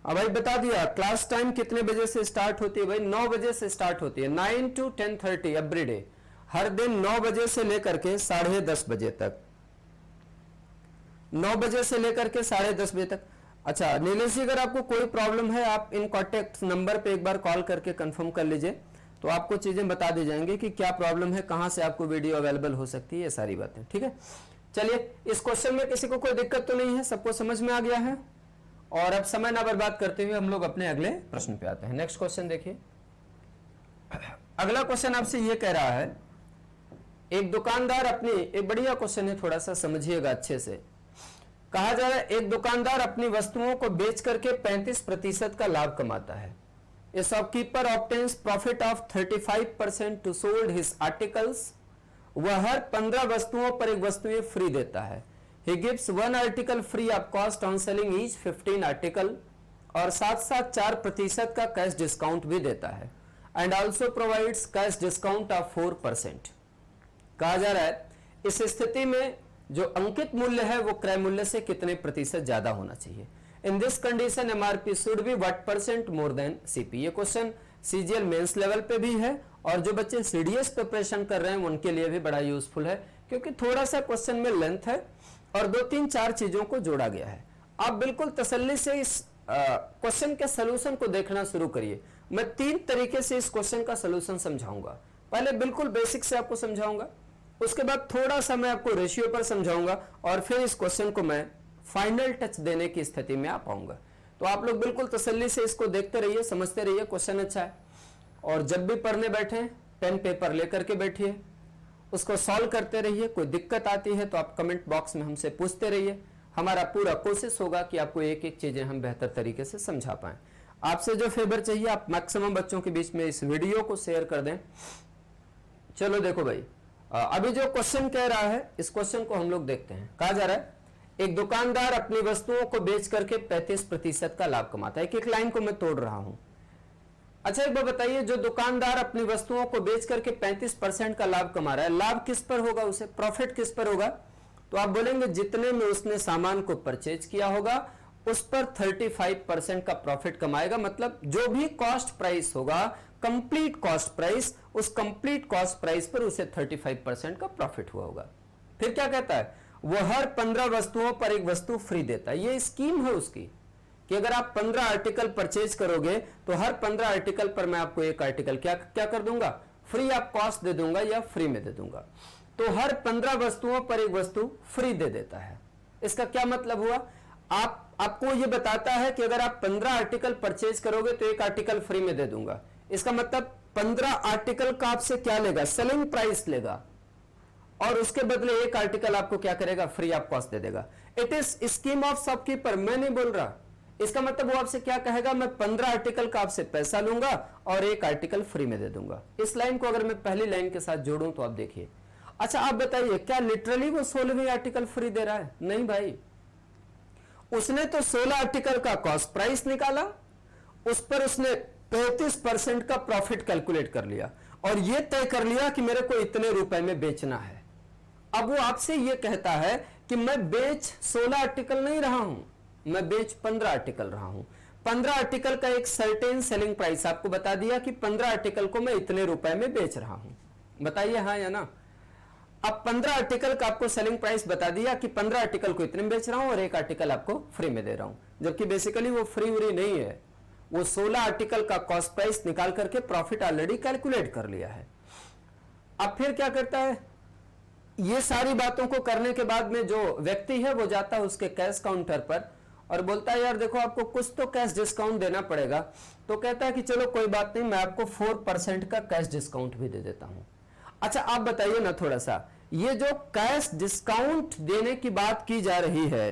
अब भाई बता दिया क्लास टाइम कितने बजे से स्टार्ट होती है? भाई 9 बजे से स्टार्ट होती है, 9 to 10:30 एवरी डे। हर दिन 9 बजे से लेकर के 10:30 बजे तक, 9 बजे से लेकर के 10:30 बजे तक। अच्छा नीलेश जी, अगर आपको कोई प्रॉब्लम है आप इन कॉन्टेक्ट नंबर पे एक बार कॉल करके कंफर्म कर लीजिए, तो आपको चीजें बता दी जाएंगी कि क्या प्रॉब्लम है, कहां से आपको वीडियो अवेलेबल हो सकती है, ये सारी बातें। ठीक है, चलिए इस क्वेश्चन में किसी को कोई दिक्कत तो नहीं है, सबको समझ में आ गया है। और अब समय ना बर्बाद करते हुए हम लोग अपने अगले प्रश्न पे आते हैं। नेक्स्ट क्वेश्चन देखिए। अगला क्वेश्चन आपसे ये कह रहा है, एक दुकानदार अपनी, एक बढ़िया क्वेश्चन है, थोड़ा सा समझिएगा अच्छे से। कहा जा रहा है एक दुकानदार अपनी वस्तुओं को बेच करके 35% का लाभ कमाता है। A shopkeeper obtains profit of 35% to sold his articles. वह हर 15 वस्तुओं पर एक वस्तुएं फ्री देता है। He gives one article free of cost on selling each 15 article. और साथ साथ 4% का कैश डिस्काउंट भी देता है and also provides cash discount of 4%। कहा जा रहा है इस स्थिति में जो अंकित मूल्य है वो क्रय मूल्य से कितने प्रतिशत ज्यादा होना चाहिए। In this condition MRP should be what percent more than CP. ये क्वेश्चन सीजीएल मेंस लेवल पे भी है और जो बच्चे सीडीएस प्रिपरेशन कर रहे हैं उनके लिए भी बड़ा यूजफुल है, क्योंकि थोड़ा सा क्वेश्चन में लेंथ है और 2-3-4 चीजों को जोड़ा गया है। आप बिल्कुल तसल्ली से इस क्वेश्चन के सोल्यूशन को देखना शुरू करिए। मैं 3 तरीके से इस क्वेश्चन का सोल्यूशन समझाऊंगा। पहले बिल्कुल बेसिक से आपको समझाऊंगा, उसके बाद थोड़ा सा मैं आपको रेशियो पर समझाऊंगा और फिर इस क्वेश्चन को मैं फाइनल टच देने की स्थिति में आ पाऊंगा। तो आप लोग बिल्कुल तसल्ली से इसको देखते रहिए, समझते रहिए। क्वेश्चन अच्छा है और जब भी पढ़ने बैठे पेन पेपर लेकर के बैठिए, उसको सॉल्व करते रहिए। कोई दिक्कत आती है तो आप कमेंट बॉक्स में हमसे पूछते रहिए। हमारा पूरा कोशिश होगा कि आपको एक एक चीजें हम बेहतर तरीके से समझा पाएं। आपसे जो फेवर चाहिए आप मैक्सिमम बच्चों के बीच में इस वीडियो को शेयर कर दें। चलो देखो भाई, अभी जो क्वेश्चन कह रहा है इस क्वेश्चन को हम लोग देखते हैं। कहा जा रहा है एक दुकानदार अपनी वस्तुओं को बेच करके 35% का लाभ कमाता है। एक लाइन को मैं तोड़ रहा हूं। अच्छा एक बार बताइए, जो दुकानदार अपनी वस्तुओं को बेच करके 35% का लाभ कमा रहा है, लाभ किस पर होगा, उसे प्रॉफिट किस पर होगा? तो आप बोलेंगे जितने में उसने सामान को परचेज किया होगा उस पर 35% का प्रॉफिट कमाएगा। मतलब जो भी कॉस्ट प्राइस होगा, कंप्लीट कॉस्ट प्राइस, उस कंप्लीट कॉस्ट प्राइस पर उसे 35% का प्रॉफिट हुआ होगा। फिर क्या कहता है, वो हर 15 वस्तुओं पर एक वस्तु फ्री देता है। ये स्कीम है उसकी कि अगर आप 15 आर्टिकल परचेज करोगे तो हर 15 आर्टिकल पर मैं आपको एक आर्टिकल क्या कर दूंगा, फ्री आप कॉस्ट दे दूंगा या फ्री में दे दूंगा। तो हर 15 वस्तुओं पर एक वस्तु फ्री दे देता है। इसका क्या मतलब हुआ, आपको ये बताता है कि अगर आप 15 आर्टिकल परचेज करोगे तो एक आर्टिकल फ्री में दे दूंगा। इसका मतलब 15 आर्टिकल का आपसे क्या लेगा, सेलिंग प्राइस लेगा और उसके बदले एक आर्टिकल आपको क्या करेगा, फ्री ऑफ कॉस्ट दे देगा। It is scheme of shopkeeper, मैं नहीं बोल रहा। इसका मतलब वो आपसे क्या कहेगा, मैं 15 आर्टिकल का आपसे पैसा लूंगा और एक आर्टिकल फ्री में दे दूंगा। इस लाइन को अगर मैं पहली लाइन के साथ जोड़ूं तो आप देखिए। अच्छा आप बताइए, क्या लिटरली वो 16वीं आर्टिकल फ्री दे रहा है? नहीं भाई, उसने तो 16 आर्टिकल का कॉस्ट प्राइस निकाला, उस पर उसने 35% का प्रॉफिट कैलकुलेट कर लिया और यह तय कर लिया कि मेरे को इतने रुपए में बेचना है। अब वो आपसे यह कहता है कि मैं बेच 16 आर्टिकल नहीं रहा हूं, मैं बेच 15 आर्टिकल रहा हूं। 15 आर्टिकल का एक सर्टेन सेलिंग प्राइस आपको बता दिया कि 15 आर्टिकल को मैं इतने रुपए में बेच रहा हूं। बताइए हाँ या ना। अब 15 आर्टिकल का आपको सेलिंग प्राइस बता दिया कि 15 आर्टिकल को इतने में बेच रहा हूं और एक आर्टिकल आपको फ्री में दे रहा हूं, जबकि बेसिकली वो फ्री व्री नहीं है। वो 16 आर्टिकल का कॉस्ट प्राइस निकाल करके प्रॉफिट ऑलरेडी कैलकुलेट कर लिया है। अब फिर क्या करता है, ये सारी बातों को करने के बाद में जो व्यक्ति है वो जाता है उसके कैश काउंटर पर और बोलता है यार देखो आपको कुछ तो कैश डिस्काउंट देना पड़ेगा। तो कहता है कि चलो कोई बात नहीं, मैं आपको 4% का कैश डिस्काउंट भी दे देता हूं। अच्छा आप बताइए ना थोड़ा सा, ये जो कैश डिस्काउंट देने की बात की जा रही है,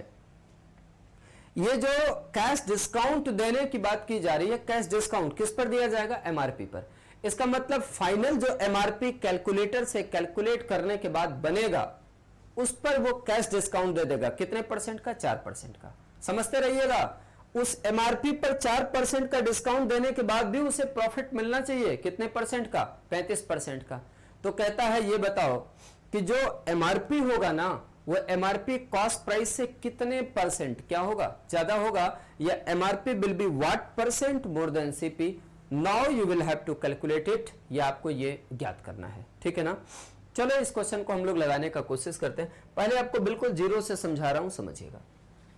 ये जो कैश डिस्काउंट देने की बात की जा रही है, कैश डिस्काउंट किस पर दिया जाएगा, एमआरपी पर। इसका मतलब फाइनल जो एमआरपी कैलकुलेटर से कैलकुलेट करने के बाद बनेगा उस पर वो कैश डिस्काउंट दे देगा। कितने परसेंट का, 4% का। समझते रहिएगा, उस एमआरपी पर 4% का डिस्काउंट देने के बाद भी उसे प्रॉफिट मिलना चाहिए। कितने परसेंट का, 35% का। तो कहता है ये बताओ कि जो एमआरपी होगा ना वो एमआरपी कॉस्ट प्राइस से कितने परसेंट क्या होगा, ज्यादा होगा, या MRP will be what percent more than CP. Now you will have to calculate it, ये आपको ये ज्ञात करना है। ठीक है ना। चलो इस क्वेश्चन को हम लोग लगाने का कोशिश करते हैं। पहले आपको बिल्कुल जीरो से समझा रहा हूं, समझिएगा।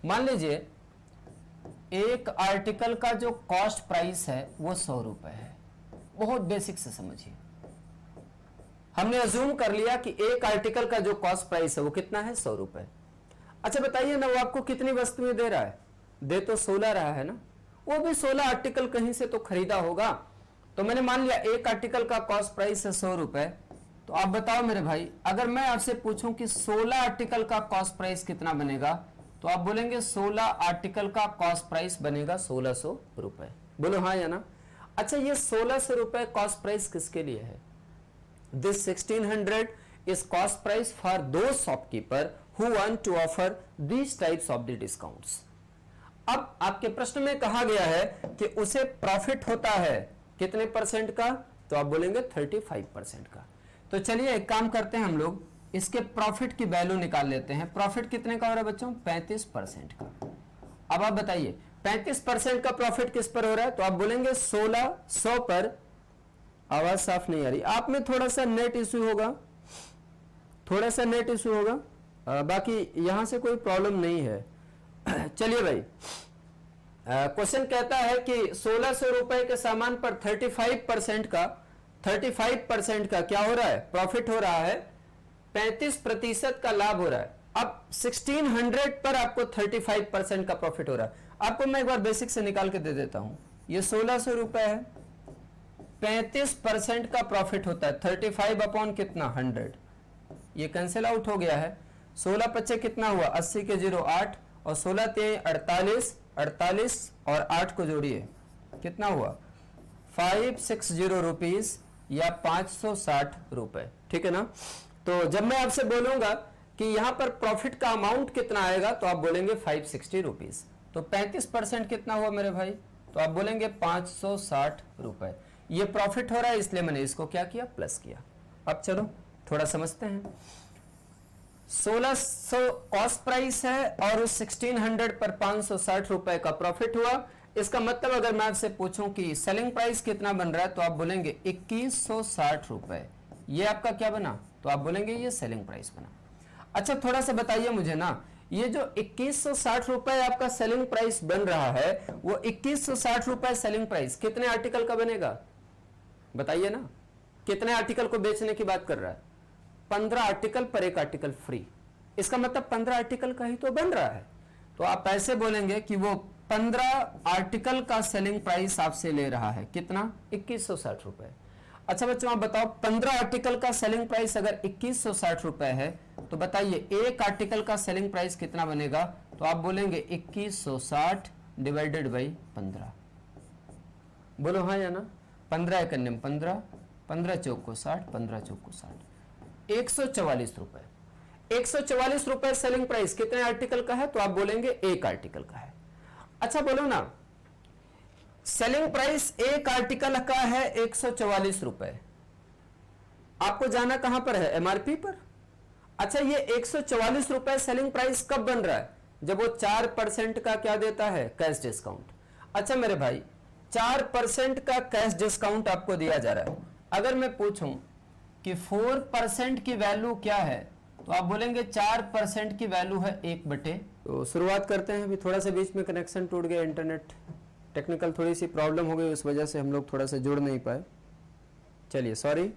मान लीजिए एक आर्टिकल का जो कॉस्ट प्राइस है वो 100 रुपए है। बहुत बेसिक से समझिए। हमने अज्यूम कर लिया कि एक आर्टिकल का जो कॉस्ट प्राइस है वो कितना है, 100 रुपए। अच्छा बताइए ना, वो आपको कितनी वस्तुएं दे रहा है, दे तो 16 रहा है ना, वो भी 16 आर्टिकल कहीं से तो खरीदा होगा। तो मैंने मान लिया एक आर्टिकल का कॉस्ट प्राइस है 100 रुपए। तो आप बताओ मेरे भाई, अगर मैं आपसे पूछूं कि 16 आर्टिकल का कॉस्ट प्राइस कितना बनेगा, तो आप बोलेंगे 16 आर्टिकल का कॉस्ट प्राइस बनेगा 1600 रुपए। बोलो हाँ या ना। अच्छा ये 1600 रुपए कॉस्ट प्राइस किसके लिए है? This 1600 is cost price for those shopkeeper who want to offer these types of the discounts. अब आपके प्रश्न में कहा गया है कि उसे प्रॉफिट होता है कितने परसेंट का, तो आप बोलेंगे 35% का। तो चलिए एक काम करते हैं, हम लोग इसके प्रॉफिट की वैल्यू निकाल लेते हैं। प्रॉफिट कितने का हो रहा है बच्चों, 35% का। अब आप बताइए 35% का प्रॉफिट किस पर हो रहा है, तो आप बोलेंगे 1600 पर। आवाज साफ नहीं आ रही, आप में थोड़ा सा नेट इश्यू होगा, थोड़ा सा नेट इश्यू होगा, बाकी यहां से कोई प्रॉब्लम नहीं है। चलिए भाई, क्वेश्चन कहता है कि 1600 रुपए के सामान पर 35% का क्या हो रहा है, प्रॉफिट हो रहा है, 35% का लाभ हो रहा है। अब 1600 पर आपको 35% का प्रॉफिट हो रहा है। आपको मैं एक बार बेसिक से निकाल के दे देता हूं। ये 1600 रुपए है, 35% का प्रॉफिट होता है 35 अपॉन कितना 100, ये कैंसिल आउट हो गया है। 16 पच्चे कितना हुआ 80 के 0 8 और 16 ते 48 और 8 को जोड़िए कितना हुआ 560 रुपीज या 560 रुपए, ठीक है ना। तो जब मैं आपसे बोलूंगा कि यहां पर प्रॉफिट का अमाउंट कितना आएगा तो आप बोलेंगे 560 रुपीज। तो 35% कितना हुआ मेरे भाई, तो आप बोलेंगे 560 रुपए। ये प्रॉफिट हो रहा है इसलिए मैंने इसको क्या किया, प्लस किया। अब चलो थोड़ा समझते हैं। 1600 कॉस्ट प्राइस है और उस 1600 पर 560 रुपए का प्रॉफिट हुआ। इसका मतलब अगर मैं आपसे पूछूं कि सेलिंग प्राइस कितना बन रहा है तो आप बोलेंगे 2160 रुपए। ये आपका क्या बना, तो आप बोलेंगे ये सेलिंग प्राइस बना। अच्छा थोड़ा सा बताइए मुझे ना, ये जो 2160 रुपए आपका सेलिंग प्राइस बन रहा है, वो 2160 रुपए सेलिंग प्राइस कितने आर्टिकल का बनेगा, बताइए ना। कितने आर्टिकल को बेचने की बात कर रहा है, 15 आर्टिकल पर एक आर्टिकल फ्री। इसका मतलब 15 आर्टिकल का ही तो बन रहा है। तो आप ऐसे बोलेंगे कि वो 15 आर्टिकल का सेलिंग प्राइस आपसे ले रहा है कितना, 2160 रुपए। अच्छा बच्चों आप बताओ 15 आर्टिकल का सेलिंग प्राइस अगर 2160 रुपए है तो बताइए एक आर्टिकल का सेलिंग प्राइस कितना बनेगा, तो आप बोलेंगे 2160 डिवाइडेड बाई 15। बोलो हाँ या ना। 15 एक अन्यम 15, 15 चौक को 60, 15 चौक को 60, 144 रुपए। 144 रुपए सेलिंग प्राइस कितने आर्टिकल का है, तो आप बोलेंगे एक आर्टिकल का है। अच्छा बोलो ना, सेलिंग प्राइस एक आर्टिकल का है 144 रुपए, आपको जाना कहां पर है, एमआरपी पर। अच्छा ये 144 रुपए सेलिंग प्राइस कब बन रहा है, जब वो 4% का क्या देता है, कैश डिस्काउंट। अच्छा मेरे भाई 4% का कैश डिस्काउंट आपको दिया जा रहा है। अगर मैं पूछूं कि 4% की वैल्यू क्या है, तो आप बोलेंगे 4% की वैल्यू है 1/। तो शुरुआत करते हैं। अभी थोड़ा सा बीच में कनेक्शन टूट गया, इंटरनेट टेक्निकल थोड़ी सी प्रॉब्लम हो गई, उस वजह से हम लोग थोड़ा सा जुड़ नहीं पाए। चलिए सॉरी,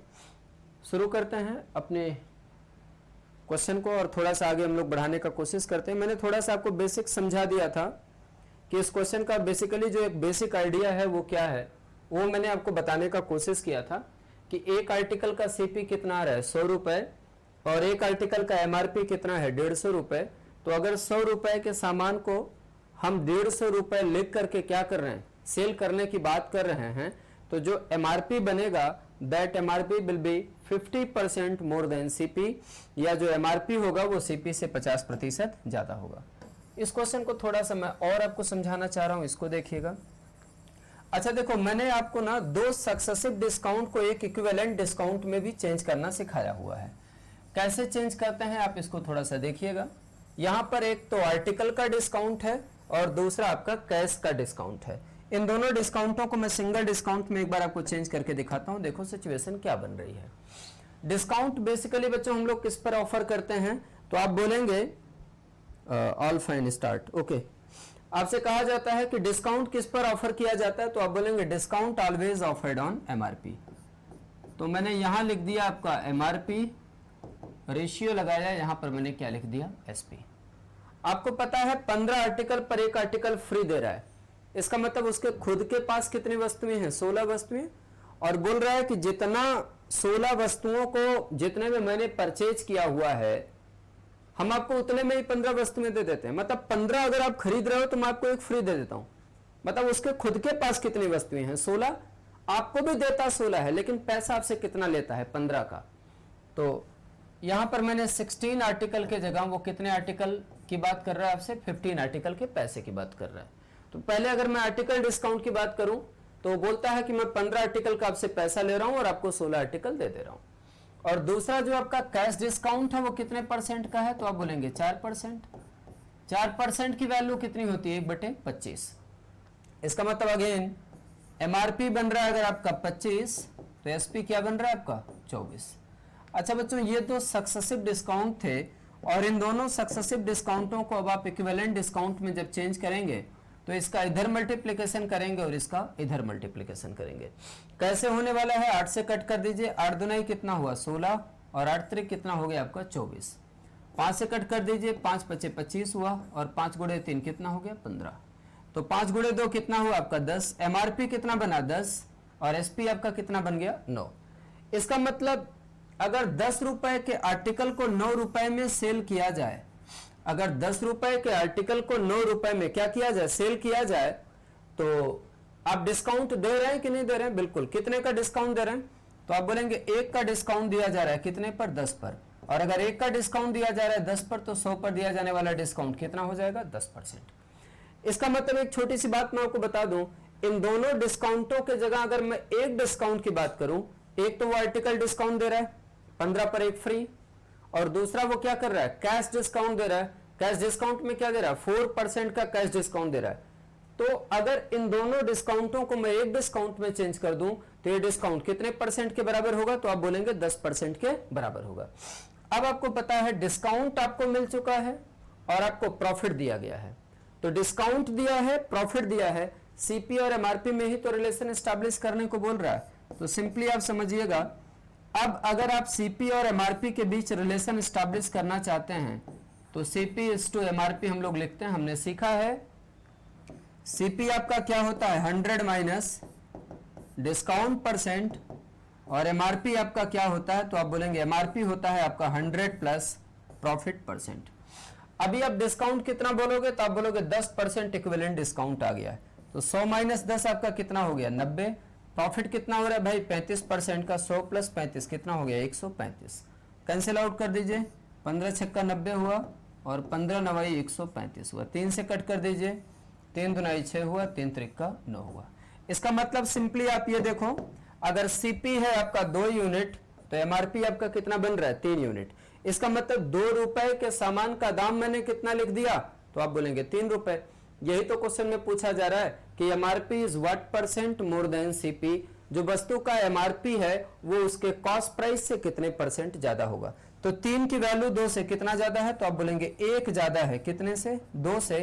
शुरू करते हैं अपने क्वेश्चन को और थोड़ा सा आगे हम लोग बढ़ाने का कोशिश करते हैं। मैंने थोड़ा सा आपको बेसिक समझा दिया था कि इस क्वेश्चन का बेसिकली जो एक बेसिक आइडिया है वो क्या है, वो मैंने आपको बताने का कोशिश किया था कि एक आर्टिकल का सीपी कितना आ रहा है 100 रुपए और एक आर्टिकल का एमआरपी कितना है 150 रुपए। तो अगर 100 रुपए के सामान को हम 150 रुपए लिख करके क्या कर रहे हैं, सेल करने की बात कर रहे हैं, तो जो एमआरपी बनेगा that MRP will B 50% more than CP, या जो एमआरपी होगा वो सीपी से 50% ज्यादा होगा। इस क्वेश्चन को थोड़ा सा मैं और आपको समझाना चाह रहा हूं, इसको देखिएगा। अच्छा देखो मैंने आपको ना 2 सक्सेसिव डिस्काउंट को एक इक्विवेलेंट डिस्काउंट में भी चेंज करना सिखाया हुआ है। कैसे चेंज करते हैं आप इसको थोड़ा सा देखिएगा। यहां पर एक तो आर्टिकल का डिस्काउंट है और दूसरा आपका कैश का डिस्काउंट है। इन दोनों डिस्काउंटों को मैं सिंगल डिस्काउंट में एक बार आपको चेंज करके दिखाता हूं, देखो सिचुएशन क्या बन रही है। डिस्काउंट बेसिकली बच्चों हम लोग किस पर ऑफर करते हैं, तो आप बोलेंगे ऑल फाइन स्टार्ट ओके। आपसे कहा जाता है कि डिस्काउंट किस पर ऑफर किया जाता है, तो आप बोलेंगे discount always offered on MRP. तो मैंने यहां लिख दिया आपका एमआरपी, रेशियो लगाया, यहां पर मैंने क्या लिख दिया एसपी। आपको पता है 15 आर्टिकल पर एक आर्टिकल फ्री दे रहा है, इसका मतलब उसके खुद के पास कितनी वस्तुएं हैं, 16 वस्तुएं, और बोल रहा है कि जितना 16 वस्तुओं को जितने में मैंने परचेज किया हुआ है हम आपको उतने में ही 15 वस्तुएं दे देते हैं। मतलब 15 अगर आप खरीद रहे हो तो मैं आपको एक फ्री दे देता हूं। मतलब उसके खुद के पास कितनी वस्तुएं हैं, 16, आपको भी देता 16 है, लेकिन पैसा आपसे कितना लेता है, 15 का। तो यहां पर मैंने 16 आर्टिकल के जगह वो कितने आर्टिकल की बात कर रहा है आपसे, 15 आर्टिकल के पैसे की बात कर रहा है। तो पहले अगर मैं आर्टिकल डिस्काउंट की बात करूं तो बोलता है कि मैं 15 आर्टिकल का आपसे पैसा ले रहा हूं और आपको 16 आर्टिकल दे दे रहा हूं। और दूसरा जो आपका कैश डिस्काउंट है वो कितने परसेंट का है, तो आप बोलेंगे 4%। 4% की वैल्यू कितनी होती है, 1/25। इसका मतलब अगेन एमआरपी बन रहा है अगर आपका 25 तो एसपी क्या बन रहा है आपका 24। अच्छा बच्चों, ये दो सक्सेसिव डिस्काउंट थे और इन दोनों सक्सेसिव डिस्काउंटों को अब आप इक्विवेलेंट डिस्काउंट में जब चेंज करेंगे तो इसका इधर मल्टीप्लिकेशन करेंगे और इसका इधर मल्टीप्लिकेशन करेंगे। कैसे होने वाला है, 8 से कट कर दीजिए, 8 दूनी कितना हुआ 16 और 8 त्रिक कितना हो गया आपका 24। 5 से कट कर दीजिए, 5 पचे 25 हुआ और 5 गुणे 3 कितना हो गया 15। तो 5 गुणे 2 कितना हुआ आपका 10। एमआरपी कितना बना 10 और एसपी आपका कितना बन गया 9। इसका मतलब अगर 10 रुपए के आर्टिकल को 9 रुपए में सेल किया जाए, अगर 10 रुपए के आर्टिकल को 9 रुपए में क्या किया जाए, सेल किया जाए, तो आप डिस्काउंट दे रहे हैं कि नहीं दे रहे हैं, बिल्कुल। कितने का डिस्काउंट दे रहे हैं, तो आप बोलेंगे 1 का डिस्काउंट दिया जा रहा है कितने पर 10 पर, और अगर 1 का डिस्काउंट दिया जा रहा है 10 पर तो 100 पर दिया जाने वाला डिस्काउंट कितना हो जाएगा 10%। इसका मतलब एक छोटी सी बात मैं आपको बता दूं, इन दोनों डिस्काउंटों के जगह अगर मैं एक डिस्काउंट की बात करूं, एक तो वो आर्टिकल डिस्काउंट दे रहा है 15 पर 1 फ्री, और दूसरा वो क्या कर रहा है कैश डिस्काउंट दे रहा है। कैश डिस्काउंट में क्या दे रहा है 4% का कैश डिस्काउंट दे रहा है। तो अगर इन दोनों डिस्काउंटों को मैं एक डिस्काउंट में चेंज कर दूं तो ये डिस्काउंट कितने परसेंट के बराबर होगा, तो आप बोलेंगे 10% के बराबर होगा। अब आपको पता है डिस्काउंट आपको मिल चुका है और आपको प्रॉफिट दिया गया है। तो डिस्काउंट दिया है, प्रॉफिट दिया है, सीपी और एमआरपी में ही तो रिलेशन एस्टैब्लिश करने को बोल रहा है। तो सिंपली आप समझिएगा, अब अगर आप सीपी और एमआरपी के बीच रिलेशन एस्टैब्लिश करना चाहते हैं तो सीपी इज टू एमआरपी हम लोग लिखते हैं। हमने सीखा है सीपी आपका क्या होता है 100 माइनस डिस्काउंट परसेंट, और एमआरपी आपका क्या होता है, तो आप बोलेंगे एमआरपी होता है आपका 100 प्लस प्रॉफिट परसेंट। अभी आप डिस्काउंट कितना बोलोगे, तो आप बोलोगे 10% इक्विवेलेंट डिस्काउंट आ गया है, तो 100 माइनस 10 आपका कितना हो गया 90। प्रॉफिट कितना हो रहा है भाई 35% का, 100 प्लस 35 कितना हो गया 135। कैंसिल आउट कर दीजिए, 15 छक्का 90 हुआ और 15 नवाई 135 हुआ। 3 से कट कर दीजिए, 3 दुनाई 6 हुआ, 3 त्रिक्का 9 हुआ। इसका मतलब सिंपली आप ये देखो, अगर सीपी है आपका 2 यूनिट तो एमआरपी आपका कितना बन रहा है 3 यूनिट। इसका मतलब 2 रुपए के सामान का दाम मैंने कितना लिख दिया, तो आप बोलेंगे 3 रुपए। यही तो क्वेश्चन में पूछा जा रहा है कि MRP is what percent more than CP. जो वस्तु का एमआरपी है वो उसके कॉस्ट प्राइस से कितने परसेंट ज्यादा होगा। तो 3 की वैल्यू 2 से कितना ज्यादा है, तो आप बोलेंगे 1 ज्यादा है, कितने से 2 से।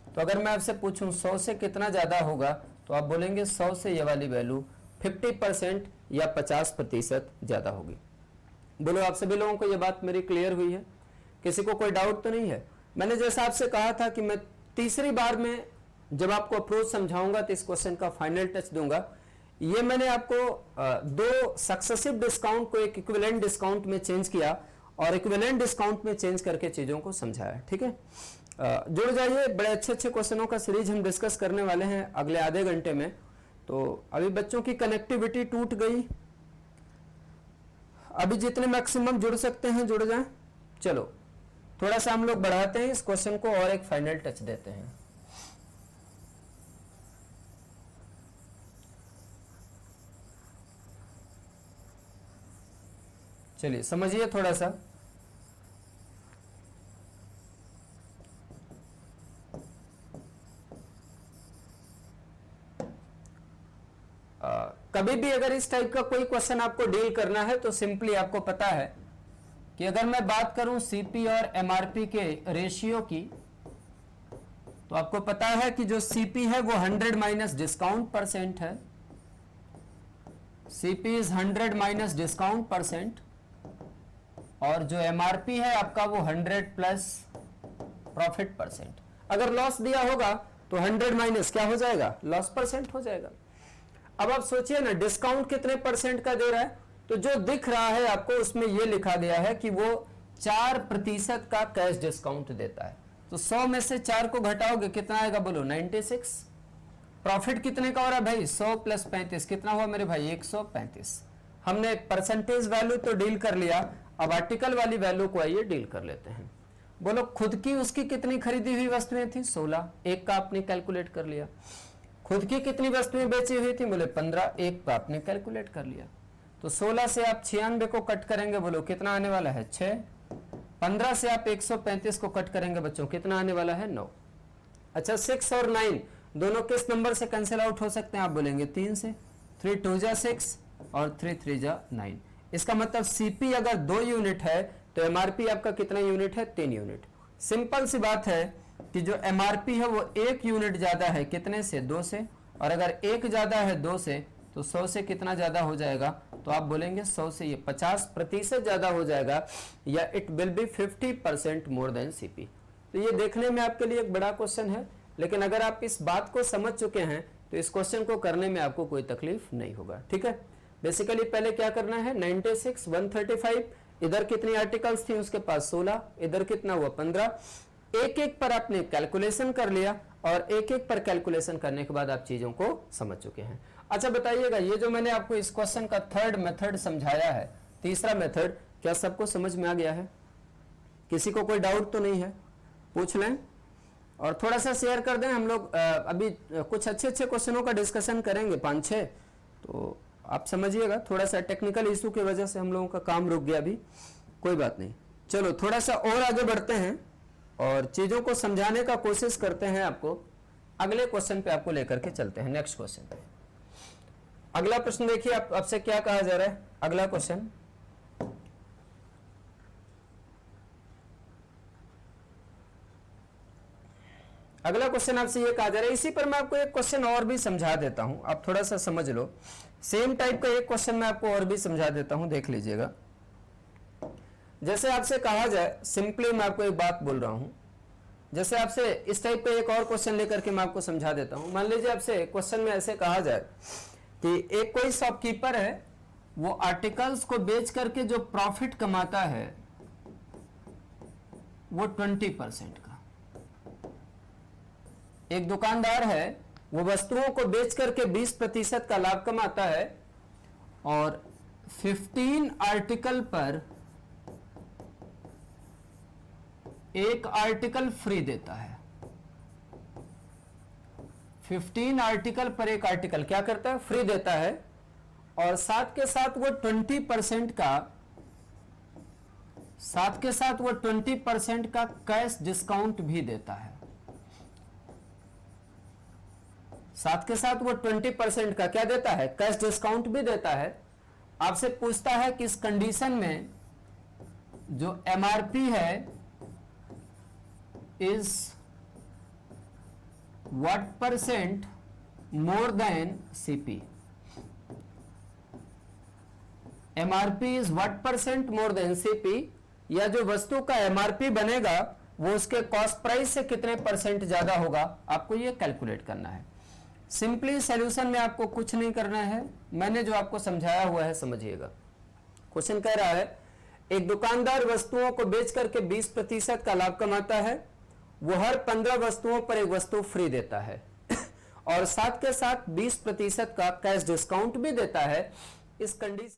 तो अगर मैं आपसे पूछूं 100 से कितना ज्यादा होगा, तो आप बोलेंगे 100 से ये वाली वैल्यू 50% या 50% ज्यादा होगी। बोलो आप सभी लोगों को ये बात मेरी क्लियर हुई है, किसी को कोई डाउट तो नहीं है। मैंने जैसा आपसे कहा था कि मैं तीसरी बार में जब आपको अप्रोच समझाऊंगा तो इस क्वेश्चन का फाइनल टच दूंगा। ये मैंने आपको 2 सक्सेसिव डिस्काउंट को एक इक्विवेलेंट डिस्काउंट में चेंज किया और इक्विवेलेंट डिस्काउंट में चेंज करके चीजों को समझाया। ठीक है, जुड़ जाइए, बड़े अच्छे अच्छे क्वेश्चनों का सीरीज हम डिस्कस करने वाले हैं अगले आधे घंटे में। तो अभी बच्चों की कनेक्टिविटी टूट गई, अभी जितने मैक्सिमम जुड़ सकते हैं जुड़ जाएं। चलो थोड़ा सा हम लोग बढ़ाते हैं इस क्वेश्चन को और एक फाइनल टच देते हैं। चलिए समझिए थोड़ा सा। कभी भी अगर इस टाइप का कोई क्वेश्चन आपको डील करना है तो सिंपली आपको पता है कि अगर मैं बात करूं सीपी और एमआरपी के रेशियो की, तो आपको पता है कि जो सीपी है वो 100 माइनस डिस्काउंट परसेंट है। CP is 100 minus discount percent, और जो एमआरपी है आपका वो 100 प्लस प्रॉफिट परसेंट। अगर लॉस दिया होगा तो 100 माइनस क्या हो जाएगा लॉस परसेंट हो जाएगा। अब आप सोचिए ना डिस्काउंट कितने परसेंट का दे रहा है, तो जो दिख रहा है आपको उसमें यह लिखा गया है कि वो 4% का कैश डिस्काउंट देता है। तो 100 में से 4 को घटाओगे कितना आएगा बोलो 96। प्रॉफिट कितने का हो रहा है भाई 100 प्लस 35 कितना हुआ मेरे भाई 135। हमने परसेंटेज वैल्यू तो डील कर लिया, अब आर्टिकल वाली वैल्यू को आइए डील कर लेते हैं। बोलो खुद की उसकी कितनी खरीदी हुई वस्तुएं थी? 16, एक का आपने कैलकुलेट कर लिया। खुद की कितनी वस्तुएं बेची हुई थी? बोले 15, एक का आपने कैलकुलेट कर लिया। तो 16 से आप 96 को कट करेंगे, बोलो कितना आने वाला है? 6। 15 से आप 135 को कट करेंगे बच्चों, कितना आने वाला है? 9। अच्छा 6 और 9 दोनों किस नंबर से कैंसिल आउट हो सकते हैं? आप बोलेंगे 3 से। 3 2 जा 6 और 3 3 जा 9। इसका मतलब सीपी अगर 2 यूनिट है तो एमआरपी आपका कितना यूनिट है? 3 यूनिट। सिंपल सी बात है कि जो एमआरपी है वो 1 यूनिट ज्यादा है, कितने से? 2 से। और अगर 1 ज्यादा है 2 से तो 100 से कितना ज्यादा हो जाएगा? तो आप बोलेंगे 100 से ये 50% ज्यादा हो जाएगा, या it will be 50% more than CP. तो ये देखने में आपके लिए एक बड़ा क्वेश्चन है, लेकिन अगर आप इस बात को समझ चुके हैं तो इस क्वेश्चन को करने में आपको कोई तकलीफ नहीं होगा। ठीक है, बेसिकली पहले क्या करना है? 96, 135, इधर कितनी आर्टिकल्स थी उसके पास? 16, इधर कितना हुआ? 15। एक एक पर आपने कैलकुलेशन कर लिया और एक एक पर कैलकुलेशन करने के बाद आप चीजों को समझ चुके हैं। अच्छा बताइएगा, ये जो मैंने आपको इस क्वेश्चन का थर्ड मेथड समझाया है, तीसरा मेथड, क्या सबको समझ में आ गया है? किसी को कोई डाउट तो नहीं है? पूछ लें और थोड़ा सा शेयर कर दें। हम लोग अभी कुछ अच्छे अच्छे क्वेश्चनों का डिस्कशन करेंगे, 5-6, तो आप समझिएगा। थोड़ा सा टेक्निकल इशू की वजह से हम लोगों का काम रुक गया, अभी कोई बात नहीं। चलो थोड़ा सा और आगे बढ़ते हैं और चीजों को समझाने का कोशिश करते हैं। आपको अगले क्वेश्चन पे आपको लेकर के चलते हैं, नेक्स्ट क्वेश्चन पे। अगला प्रश्न देखिए, आपसे क्या कहा जा रहा है? अगला क्वेश्चन, अगला क्वेश्चन आपसे ये कहा जा रहा है। इसी पर मैं आपको एक क्वेश्चन और भी समझा देता हूं, आप थोड़ा सा समझ लो। सेम टाइप का एक क्वेश्चन मैं आपको और भी समझा देता हूं, देख लीजिएगा। जैसे आपसे कहा जाए, सिंपली मैं आपको एक बात बोल रहा हूं, जैसे आपसे इस टाइप पे एक और क्वेश्चन लेकर के मैं आपको समझा देता हूं। मान लीजिए आपसे क्वेश्चन में ऐसे कहा जाए कि एक कोई शॉपकीपर है, वो आर्टिकल्स को बेच करके जो प्रॉफिट कमाता है वो 20% का। एक दुकानदार है, वो वस्तुओं को बेच करके 20% का लाभ कमाता है और 15 आर्टिकल पर एक आर्टिकल फ्री देता है। 15 आर्टिकल पर एक आर्टिकल क्या करता है? फ्री देता है। और साथ के साथ वो 20% का कैश डिस्काउंट भी देता है। साथ के साथ वो 20% का क्या देता है? कैश डिस्काउंट भी देता है। आपसे पूछता है कि इस कंडीशन में जो एमआरपी है is what % more than CP? MRP is what % more than CP, या जो वस्तु का MRP बनेगा वो उसके कॉस्ट प्राइस से कितने % ज्यादा होगा, आपको ये कैलकुलेट करना है। सिंपली सॉल्यूशन में आपको कुछ नहीं करना है, मैंने जो आपको समझाया हुआ है समझिएगा। क्वेश्चन कह रहा है, एक दुकानदार वस्तुओं को बेच करके 20% का लाभ कमाता है। वो हर 15 वस्तुओं पर एक वस्तु फ्री देता है और साथ के साथ 20% का कैश डिस्काउंट भी देता है। इस कंडीशन